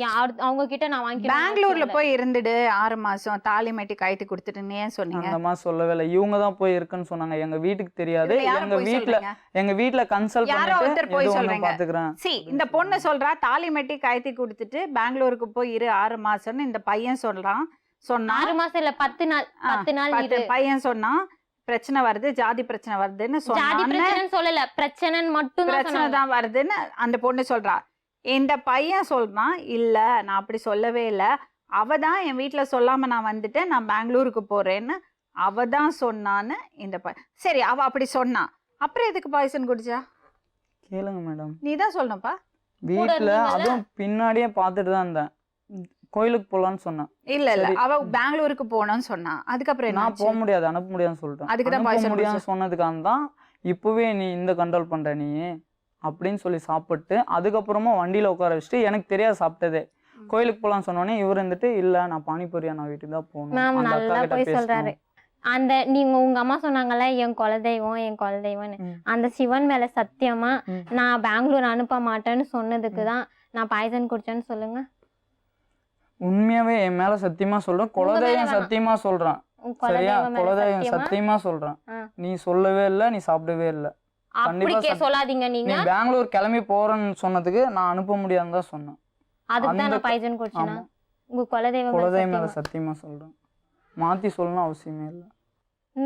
அவங்க கிட்ட நான் வாங்கி பெங்களூர்ல போய் இருந்துடு 6 மாசம் தாலி மெட்டி கைத்து கொடுத்துட்டுன்னு ஏன் சொன்னீங்க? அந்த மாதிரி சொல்லவே இல்லை. இவங்க தான் போய் இருக்குன்னு சொன்னாங்க. எங்க வீட்டுக்கு தெரியாது. இதுல யாரை போய் சொல்றீங்க? எங்க வீட்ல கன்சல்ட் யாரோ பண்ணிட்டு ஒருத்தர் போய் ஏதோ ஒண்ணு சொல்றீங்க. பாத்துக்கிறேன். இந்த பொண்ணு சொல்றா தாலி மெட்டி கைத்தி கொடுத்துட்டு பெங்களூருக்கு போய் இரு 6 மாசம்னு இந்த பையன் சொல்றான். சொன்னா 6 மாசம் இல்ல 10 நாள் 10 நாள் இரு. பையன் சொன்னா பிரச்சனை வருது, ஜாதி பிரச்சனை வருதுன்னு ஜாதி சொன்னா பிரச்சனைன்னு சொல்லல, பிரச்சனைன்னு மட்டும் தான் பிரச்சனை சொன்னாங்க. தான் வருதுன்னு அந்த பொண்ணு சொல்றா. இந்த பையன் சொல்றான், இல்ல நான் அப்படி சொல்லவே இல்லை, அவ தான் என் வீட்டுல சொல்லாம நான் வந்துட்டேன், நான் பெங்களூருக்கு போறேன்னு அவ தான் சொன்னான்னு இந்த சரி அவ அப்படி சொன்னா, அப்புறம் எதுக்கு பாய்சன் குடிச்சா? கேளுங்க மேடம். நீ தான் சொல்லணும்ப்பா. வீட்ல இருந்தீங்கல்ல? அதுவும் பின்னாடியே பார்த்துட்டு தான் இருந்தேன். கோயிலுக்கு போலான்னு சொன்னேன். இல்ல சரி. அவ பெங்களூருக்கு போனோம்னு சொன்னா, அதுக்கப்புறம் நான் என்ன போக முடியாது, அனுப்ப முடியாதுன்னு சொல்லிட்டேன். அதுக்கு தான் அனுப்ப poison முடியாதுன்னு சொன்னதுக்காக தான் இப்பவே நீ இந்த கண்ட்ரோல் பண்ற நீ அப்படின்னு சொல்லி சாப்பிட்டு அதுக்கப்புறமா வண்டியில உட்கார வச்சுட்டு எனக்கு தெரியாது சாப்பிட்டதே. கோயிலுக்கு போலான்னு சொன்னோடனே இவர் இருந்துட்டு இல்ல நான் பானிபூரியா நான் வீட்டுக்கு தான் போகணும். மேம் அந்த நல்லா அக்கா கிட்ட போய் சொல்றாரு. பேசணும். அந்த நீங்க உங்க அம்மா சொன்னாங்கல்ல என் குலதெய்வம்னு, ம். அந்த சிவன் மேல சத்தியமா ம். நான் பெங்களூர் அனுப்ப மாட்டேன்னு சொன்னதுக்கு தான் நான் பாய்சன் குடிச்சேன்னு சொல்லுங்க. உண்மையாவே என் மேல சத்தியமா சொல்றேன். குலதெய்வம் வேணாம். சத்தியமா சொல்றேன். உன் சரியா? குலதெய்வம் மேல குலதெய்வம் சத்தியமா? சத்தியமா சொல்றேன். ஆ. நீ சொல்லவே இல்லை, நீ சாப்பிடவே இல்லை. அப்படி கண்டிப்பா சொல்லாதீங்க நீங்க. நீ பெங்களூர் கிளம்பி போறேன்னு சொன்னதுக்கு நான் அனுப்ப முடியாதுன்னு தான் சொன்னேன். அதுக்கு தான் அந்த நான் பாய்சன் குடிச்சேனா? ஆமா. உங்க குலதெய்வம் மேல குலதெய்வம் மேல சத்தியமா? சத்தியமா சொல்றேன். மாத்தி சொல்லணும் அவசியமே இல்லை.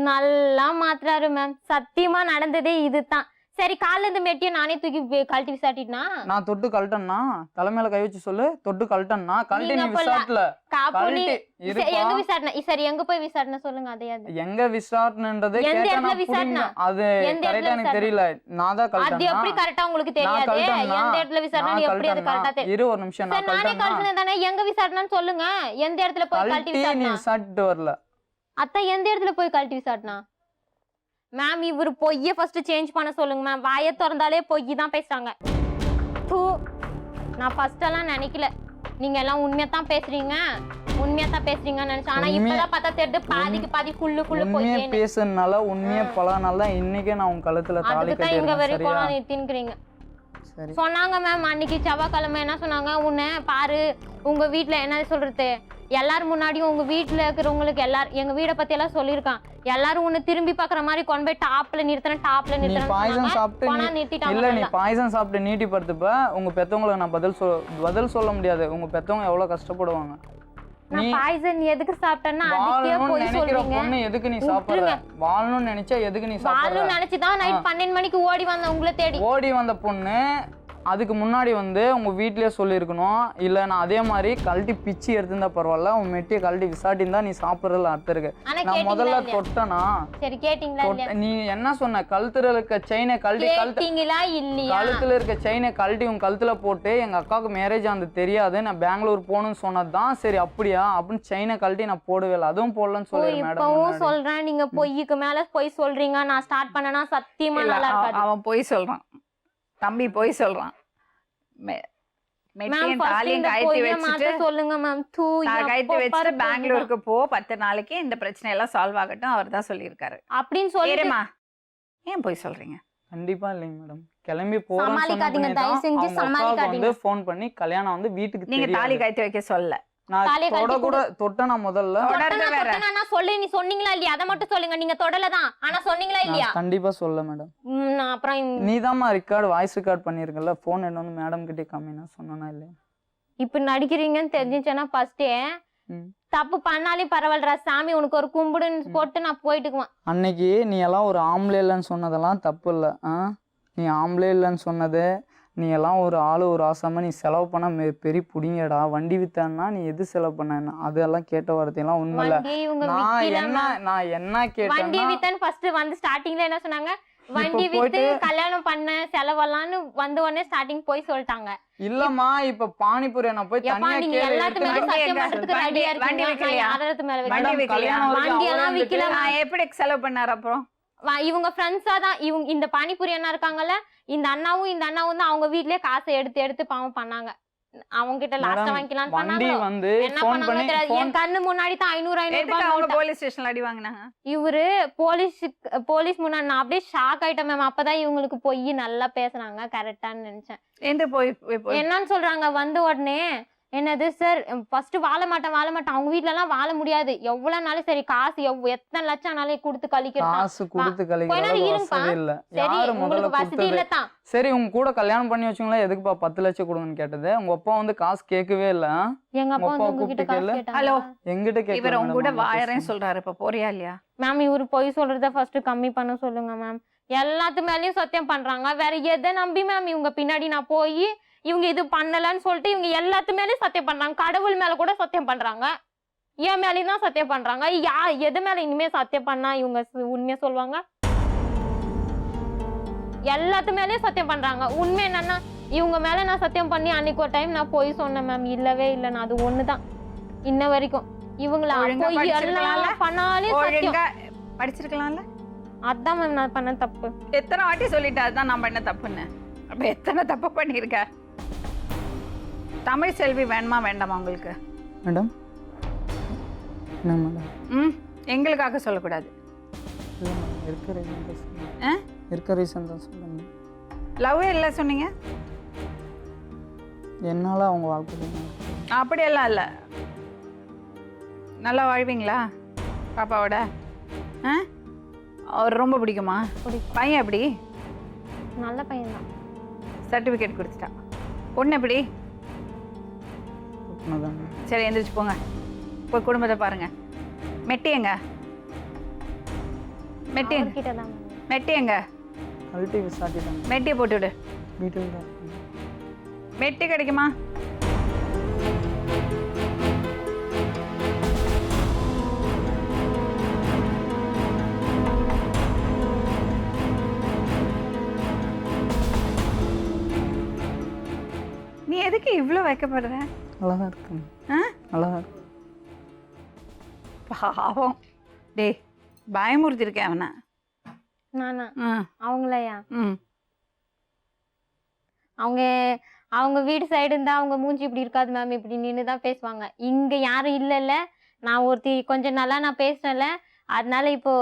நல்லா மாத்துறாரு மேம், சத்தியமா நடந்ததே இதுதான். சரி காலைல இருந்து மெட்டியும் நானே தூக்கி கழட்டி விசாட்டினா நான் தொட்டு கழட்டேன்னா தலைமையில கை வச்சு சொல்லு. தொட்டு கழட்டேன்னா கழட்டி நீ நீங்க போல. விசாட்டல காப்போலி கழட்டி இருப்பா. எங்க விசாட்டினா சரி எங்க போய் விசாட்டினா சொல்லுங்க அதையாவது. எங்க விசாரணைன்றது எந்த கேட்டா இடத்துல நான் விசாரணை? புரியும். அது எந்த கரெக்டா இடத்துல எனக்கு தெரியல. நான் தான் அது எப்படி கழட்டேன்னா கரெக்டா உங்களுக்கு நான் தெரியாது? கழட்டேன்னா எந்த இடத்துல விசாரணை எப்படி அது கரெக்டா தெரியும்? இரு ஒரு நிமிஷம். சரி நான் நானே கழட்டேன்னா கழட்டினேன் தானே, எங்க விசாரணைன்னு சொல்லுங்க. எந்த இடத்துல போய் கழட்டி கழட்டி நீ விசாட்டினா? விசாட்டிட்டு வரல. அத்தான் எந்த இடத்துல போய் கழட்டி விசாட்டினா? மேம் இவர் பொய்ய ஃபர்ஸ்ட் சேஞ்ச் பண்ண சொல்லுங்க மேம். வாயை திறந்தாலே பொய் தான் பேசுறாங்க. தூ, நான் ஃபர்ஸ்ட் எல்லாம் நினைக்கல நீங்க எல்லாம் உண்மையா தான் பேசுறீங்கன்னு நினைச்சேன். ஆனா இப்பதான் பார்த்தா தெரியுது பாதிக்கு பாதி ஃபுல்லு உண்மையா பொய்யேன்னு. பேசுறதுனால உண்மையா பலனால இன்னைக்கே நான் உன் கழுத்துல தாலி அதுக்கு தான் இங்க கட்டிருக்கேன். வரைக்கும் சரியா? நான் தின்னுக்கிறீங்க. சரி. சொன்னாங்க மேம் அன்னைக்கு செவ்வாய்க்கிழமை என்ன சொன்னாங்க, உன்னை பாரு உங்க வீட்டுல என்ன சொல்றது, எல்லாரும் முன்னாடியும் உங்க வீட்டுல இருக்கிறவங்களுக்கு எல்லாரும் எங்க வீடை பத்தி எல்லாம் சொல்லியிருக்கான், எல்லாரும் உன்னை திரும்பி பாக்குற மாதிரி கொண்டு போய் டாப்ல நிறுத்துறேன் நீ பாய்சன் சாப்பிட்டு இல்ல நீ நிறுத்திட்டாங்க. பாய்சன் சாப்பிட்டு நீட்டி படுத்துப்ப உங்க பெத்தவங்களுக்கு நான் பதில் சொல்ல முடியாது. உங்க பெத்தவங்க எவ்வளவு கஷ்டப்படுவாங்க. நீ நான் பாய்சன் எதுக்கு சாப்பிட்டேன்னா அதுக்கே வாழணும்னு போய் நினைக்கிற சொல்றீங்க. பொண்ணு எதுக்கு நீ சாப்பிடுற? வாழணும்னு நினைச்சா எதுக்கு நீ சாப்பிடுற? வாழும் நினைச்சுதான் நைட் 12 மணிக்கு ஓடி வந்தேன் உங்களை தேடி. ஓடி வந்த பொண்ணு அதுக்கு முன்னாடி வந்து உங்க வீட்லயே சொல்லியிருக்கணும். இல்ல நான் அதே மாதிரி கழட்டி பிச்சு எடுத்திருந்தா பரவாயில்ல, உன் மெட்டியை கழட்டி விசாட்டின்னு தான் நீ சாப்பிட்றதுல அர்த்தம் இருக்கு. ஆனா நான் கேட்டீங்களா முதல்ல இல்லையா? தொட்டனா சரி கேட்டீங்களா இல்லையா? நீ என்ன சொன்ன? கழுத்துல இருக்க செயினை கழட்டி கேட்டீங்களா இல்லையா? கழுத்துல இருக்க செயினை கழட்டி உன் கழுத்துல போட்டு எங்க அக்காவுக்கு மேரேஜ் ஆனது தெரியாது, நான் பெங்களூர் போகணும்னு சொன்னதுதான். சரி அப்படியா அப்படின்னு செயினை கழட்டி நான் போடவே இல்லை, அதுவும் போடலன்னு சொல்லி இப்பவும் மேடம். சொல்றேன் நீங்க பொய்க்கு மேல பொய் சொல்றீங்க. நான் ஸ்டார்ட் பண்ணனா சத்தியமா இல்ல, நல்லா இருக்காது. அவன் போய் சொல்றான், தம்பி போய் சொல்றான். மெட்டியும் தாலியும் கழட்டி வச்சுட்டு சொல்லுங்க மேம். தூ கழட்டி வச்சுட்டு பெங்களூருக்கு போ 10 நாளைக்கு, இந்த பிரச்சனை எல்லாம் சால்வ் ஆகட்டும், அவர் தான் சொல்லியிருக்காரு. அப்படின்னு சொல்லி சரிம்மா, ஏன் போய் சொல்றீங்க? கண்டிப்பா இல்லைங்க மேடம். கிளம்பி போறேன்னு சமாளிக்காதீங்க, சொன்ன தயவு செஞ்சு அவங்க அக்காவுக்கு சமாளிக்காதீங்க. வந்து ஃபோன் பண்ணி கல்யாணம் வந்து வீட்டுக்கு நீங்க தாலி தெரியாது. கழட்டி வைக்க சொல்ல நான் தாலியை கழட்டி கூட தொட்டேனா முதல்ல? தொடர்ந்து வேற. சொல்லு, நீ சொன்னீங்களா இல்லையா? அதை மட்டும் சொல்லுங்க. நீங்க தொடலதான் ஆனா சொன்னீங்களா இல்லையா? நான் கண்டிப்பா சொல்ல மேடம். நான் அப்புறம் நீதாம்மா வாய்ஸ் ரெக்கார்ட் பண்ணிருக்கல, போன் என்ன வந்து மேடம் கிட்டே காமினா சொன்னா இல்லையா? இப்ப நடிக்கிறீங்கன்னு தெரிஞ்சுச்சேன்னா ஃபர்ஸ்டே தப்பு பண்ணாலே பரவாயில்லடா சாமி உனக்கு ஒரு கும்பிடுன்னு போட்டு நான் போயிட்டுக்குவேன். அன்னைக்கு நீ எல்லாம் ஒரு ஆம்பளை இல்லைன்னு சொன்னதெல்லாம் தப்பு இல்லை. நீ ஆம்பளை இல்லைன்னு சொன்னது, நீ எல்லாம் ஒரு ஆளு ஒரு ஆசாம நீ செலவு பண்ண பெரிய புடிங்கடா. வண்டி வித்தான்னா நீ எது செலவு பண்ண? அதெல்லாம் கேட்ட வார்த்தையெல்லாம் உண்மை இல்ல. வண்டியை இவங்க நான் விக்கல. என்ன வண்டி கேட்டேன்னா வித்தன்னு ஃபர்ஸ்ட் வந்து ஸ்டார்டிங்ல என்ன சொன்னாங்க, வண்டி இப்போ வித்து போயிட்டு கல்யாணம் பண்ண செலவெல்லாம்னு வந்த உடனே ஸ்டார்டிங் போய் சொல்லிட்டாங்க. இல்லம்மா இப்ப பானிபூரி நான் போய் எப்பா தனியா நீங்க கேளு எல்லாத்து மேல எடுத்துட்டு சத்தியம் வண்டி பண்றதுக்கு வண்டி ரெடியா வண்டி இருக்கீங்க. வைக்கலையா? நான் யாரத்து மேல வண்டி வைக்கிறேன்? வைக்கலையா? கல்யாணம் வரைக்கும் வண்டி எல்லாம் அவரே வந்துட்டு விக்கல. நான் எப்படி செலவு பண்ணாரு அப்புறம்? இவங்க ஃப்ரெண்ட்ஸா தான் இவங்க இந்த பானிபூரி அண்ணா இருக்காங்கல்ல, இந்த அண்ணாவும் தான் அவங்க வீட்லயே காசை எடுத்து எடுத்து பாவம் பண்ணாங்க. அவங்க கிட்ட லாஸ்டா மேடம், வாங்கிக்கலாம்னு வண்டி பண்ணாங்க. வந்து என்ன ஃபோன் பண்ணாங்களோ பண்ணி தெரியாது. ஃபோன் என் கண்ணு முன்னாடி தான் 500 எதுக்கு அவங்க ரூபாய். போலீஸ் ஸ்டேஷன்ல அடி வாங்கினாங்க? இவரு போலீஸ் முன்னாடி நான் அப்படியே ஷாக் ஆயிட்டேன் மேம். அப்பதான் இவங்களுக்கு போய் நல்லா பேசுனாங்க கரெக்டான்னு நினைச்சேன். எந்த போய் என்னன்னு சொல்றாங்க வந்த உடனே, என்னது சார் ஃபர்ஸ்ட் வாழ மாட்டேன் அவங்க வீட்ல எல்லாம் வாழ முடியாது, எவ்வளவு நாளும் சரி காசு எத்தனை லட்சம் ஆனாலும் கொடுத்து கழிக்கிறேன். காசு கொடுத்து கொஞ்ச கழிக்கிற நேரம் அளவுக்கு இருங்கப்பா. வசதி இல்ல. சரி யாரு முதல்ல உங்களுக்கு வசதி கொடுத்தது? இல்ல தான். சரி உங்க கூட கல்யாணம் பண்ணி வச்சுங்களா எதுக்குப்பா 10 லட்சம் கொடுங்கன்னு கேட்டது? உங்க அப்பா வந்து காசு கேட்கவே இல்ல. எங்க அப்பா உங்க வந்து அப்பா உங்ககிட்ட கூப்பிட்டு காசு கேளு. கேட்டாங்க. ஹலோ, எங்கிட்ட இவர் உங்க கூட கேட்க வாழறேன்னு சொல்றாரு. இப்ப போறியா இல்லையா? மேம் இவரு பொய் சொல்றத ஃபர்ஸ்ட் கம்மி பண்ண சொல்லுங்க மேம். எல்லாத்து மேலயும் சத்தியம் பண்றாங்க. வேற எதை நம்பி மேம் இவங்க பின்னாடி நான் போய் இவங்க இது பண்ணலன்னு சொல்லிட்டு இவங்க எல்லாத்து மேலயும் சத்தியம் பண்றாங்க. கடவுள் மேல கூட சத்தியம் பண்றாங்க, என் மேலயும் தான் சத்தியம் பண்றாங்க. எது மேல இனிமே சத்தியம் பண்ணா இவங்க உண்மையா சொல்லுவாங்க? எல்லாத்து மேலயும் சத்தியம் பண்றாங்க. உண்மை என்னன்னா இவங்க மேல நான் சத்தியம் பண்ணி அன்னைக்கு ஒரு டைம் நான் போய் சொன்னேன் மேம். இல்லவே இல்லை, நான் அது ஒண்ணுதான் இன்ன வரைக்கும். இவங்கள ஒழுங்கா போய் படிச்சிருக்கலாம்ல? எல்லாம் பண்ணாலும் சத்தியம். ஒழுங்கா படிச்சிருக்கலாம்ல? அதான் மேம் நான் பண்ண தப்பு. எத்தனை வாட்டி சொல்லிட்டா அதுதான் நான் பண்ண தப்புன்னு. அப்ப எத்தனை தப்பு பண்ணிருக்க? தமிழ் செல்வி வேணுமா வேண்டாமா உங்களுக்கு? மேடம் என்ன மேடம்? எங்களுக்காக சொல்லக்கூடாது. இல்ல மேடம், இருக்க ரீசன் தான் சொல்லுங்க. ஆ? இருக்க ரீசன் தான் சொல்லுங்க. லவ்வே இல்லை சொன்னீங்க. என்னால அவங்க வாழ்க்கை அப்படியெல்லாம் இல்லை. நல்லா வாழ்வீங்களா பாப்பாவோட? அவர் ரொம்ப பிடிக்குமா? பிடிக்கும். பையன் எப்படி? நல்ல பையன் தான். சர்டிஃபிகேட் கொடுத்துட்டா. பொண்ணு எப்படி? சரி எந்திரிச்சு போங்க, போய் குடும்பத்தை பாருங்க. மெட்டியங்க மெட்டியங்க அவர்கிட்ட தான் மேம். மெட்டியங்க கழட்டி விசாரிட்டாங்க. மெட்டியை போட்டு விடு. வீட்டில் தான் இருக்காங்க. மெட்டி கிடைக்குமா? நீ எதுக்கு இவ்வளோ வைக்கப்படுற? நல்லா தான் இருக்காங்க. நல்லா தான் இருக்கு. பாவம். டேய் பயமுறுத்தி இருக்கேன் அவனை. நானா? ம் அவங்களையா? ம் அவங்க வீடு சைடு இருந்தா அவங்க மூஞ்சி இப்படி இருக்காது மேம். இப்படி நின்று தான் பேசுவாங்க. இங்க யாரும் இல்லைல்ல, நான் ஒருத்தி கொஞ்சம் நல்லா நான் பேசுறேன்ல, அதனால இப்போ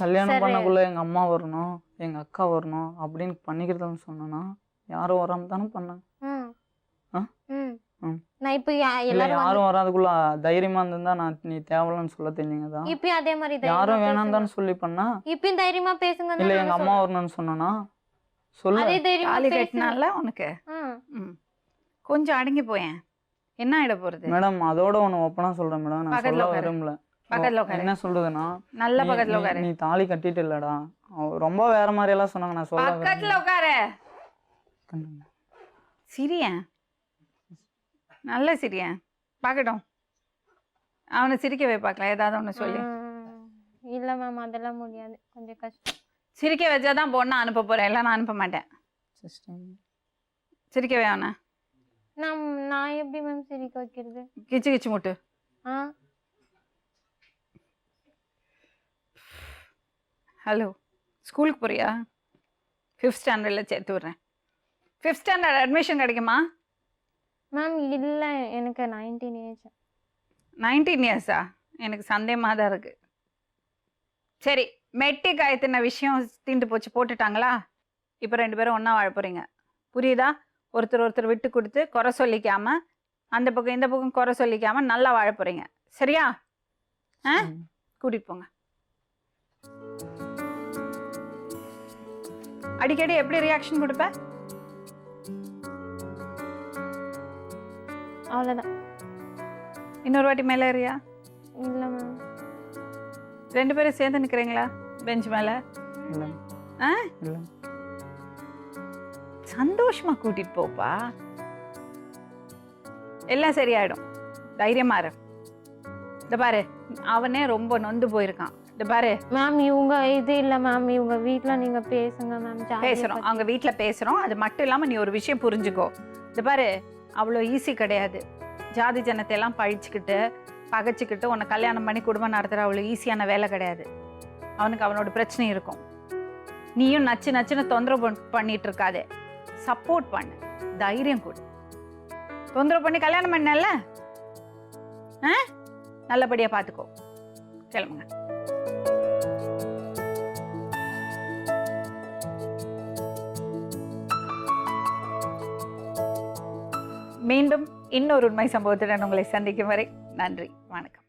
கல்யாணம் சரி. பண்ணக்குள்ள எங்க அம்மா வரணும், எங்க அக்கா வரணும் அப்படின்னு பண்ணிக்கிறதுன்னு சொன்னா யாரும் வராம தானே பண்ணாங்க. ம். ஆ? ம். ம். நான் இப்போ இல்ல எல்லாரும் யாரும் வராதுக்குள்ள தைரியமா இருந்திருந்தா நான் நீ தேவலன்னு சொல்ல தெரியுங்கதான். இப்பயும் அதே மாதிரி யாரும் வேணாம் தானே சொல்லி பண்ணா. இப்பயும் தைரியமா பேசுங்க. இல்ல எங்க அம்மா வரணும்னு சொன்னா சொல்லு. அதே தைரியமா தாலி பேசுங்க. கட்டினால உனக்கு ம் கொஞ்சம் அடங்கி போயேன். என்ன ஆயிட போறது? மேடம் அதோட ஒண்ணு ஓப்பனா சொல்றேன் மேடம், நான் பக்கத்துல சொல்ல உட்காரு. விரும்பல. பக்கத்துல உட்காரு. என்ன சொல்றதுன்னா நல்ல நீ- பக்கத்துல நீ- உட்காரு. நீ தாலி கட்டிட்டு இல்லடா, ரொம்ப வேற மாதிரி எல்லாம் சொன்னாங்க. நான் சொல்ல பக்கத்துல உட்காரு. விரும்பல. சிரியன் நல்ல சிரியன் பார்க்கட்டும். அவனை சிரிக்க வை பார்க்கலாம், ஏதாவது ஒன்று சொல்லி. இல்ல மேம் அதெல்லாம் முடியாது, கொஞ்சம் கஷ்டம். சிரிக்க வச்சாதான் பொண்ணை அனுப்ப போறேன், இல்லை நான் அனுப்ப மாட்டேன். சிரிக்க வை அவனை. நான் எப்படி மேம் சிரிக்க வைக்கிறது? கிச்சு கிச்சு முட்டு. ஹலோ, ஸ்கூலுக்கு போறியா? 5th ஸ்டாண்டர்டில் சேர்த்து விட்றேன். 5th ஸ்டாண்டர்ட் அட்மிஷன் கிடைக்குமா? மேம் இல்லை, எனக்கு 19 ஏஜ். 19 இயர்ஸா? எனக்கு சந்தேகமாக தான் இருக்குது. சரி, மெட்டி காயத்தின விஷயம் தீண்டு போச்சு, போட்டுட்டாங்களா? இப்போ 2 பேரும் ஒன்றா வாழ போகிறீங்க, புரியுதா? ஒருத்தர் விட்டு கொடுத்து குறை சொல்லிக்காம, அந்த பக்கம் இந்த பக்கம் குறை சொல்லிக்காம நல்லா வாழ போகிறீங்க, சரியா? கூட்டிகிட்டு போங்க. அடிக்கடி எப்படி ரியாக்ஷன் கொடுப்ப? அவ்வளோதான். இன்னொரு வாட்டி மேலே ஏறியா? இல்லை மேம். 2 பேரும் சேர்ந்து நிற்கிறீங்களா பெஞ்ச் மேலே? சந்தோஷமா கூட்டிட்டு போப்பா, எல்லாம் சரியாயிடும். தைரியமா இரு. இந்த பாரு, அவனே ரொம்ப நொந்து போயிருக்கான். இந்த பாரு மேம் இவங்க இது இல்லை மேம், இவங்க வீட்டில் நீங்கள் பேசுங்க மேம். பேசுகிறோம், அவங்க வீட்டில் பேசுகிறோம். அது மட்டும் இல்லாமல் நீ ஒரு விஷயம் புரிஞ்சுக்கோ. இந்த பாரு அவ்வளோ ஈஸி கிடையாது. ஜாதி ஜனத்தை எல்லாம் பழிச்சுக்கிட்டு பகைச்சிக்கிட்டு உன்னை கல்யாணம் பண்ணி குடும்பம் நடத்துகிற அவ்வளோ ஈஸியான வேலை கிடையாது. அவனுக்கு அவனோட பிரச்சனை இருக்கும். நீயும் நச்சு நச்சுன்னு தொந்தரவு பண்ணிட்டு இருக்காதே, சப்போர்ட் பண்ணு, தைரியம் கொடு. தொந்தரவு பண்ணி கல்யாணம் பண்ணல, நல்லபடியா பார்த்துக்கோ. கிளம்புங்க. மீண்டும் இன்னொரு உண்மை சம்பவத்துடன் உங்களை சந்திக்கும் வரை நன்றி, வணக்கம்.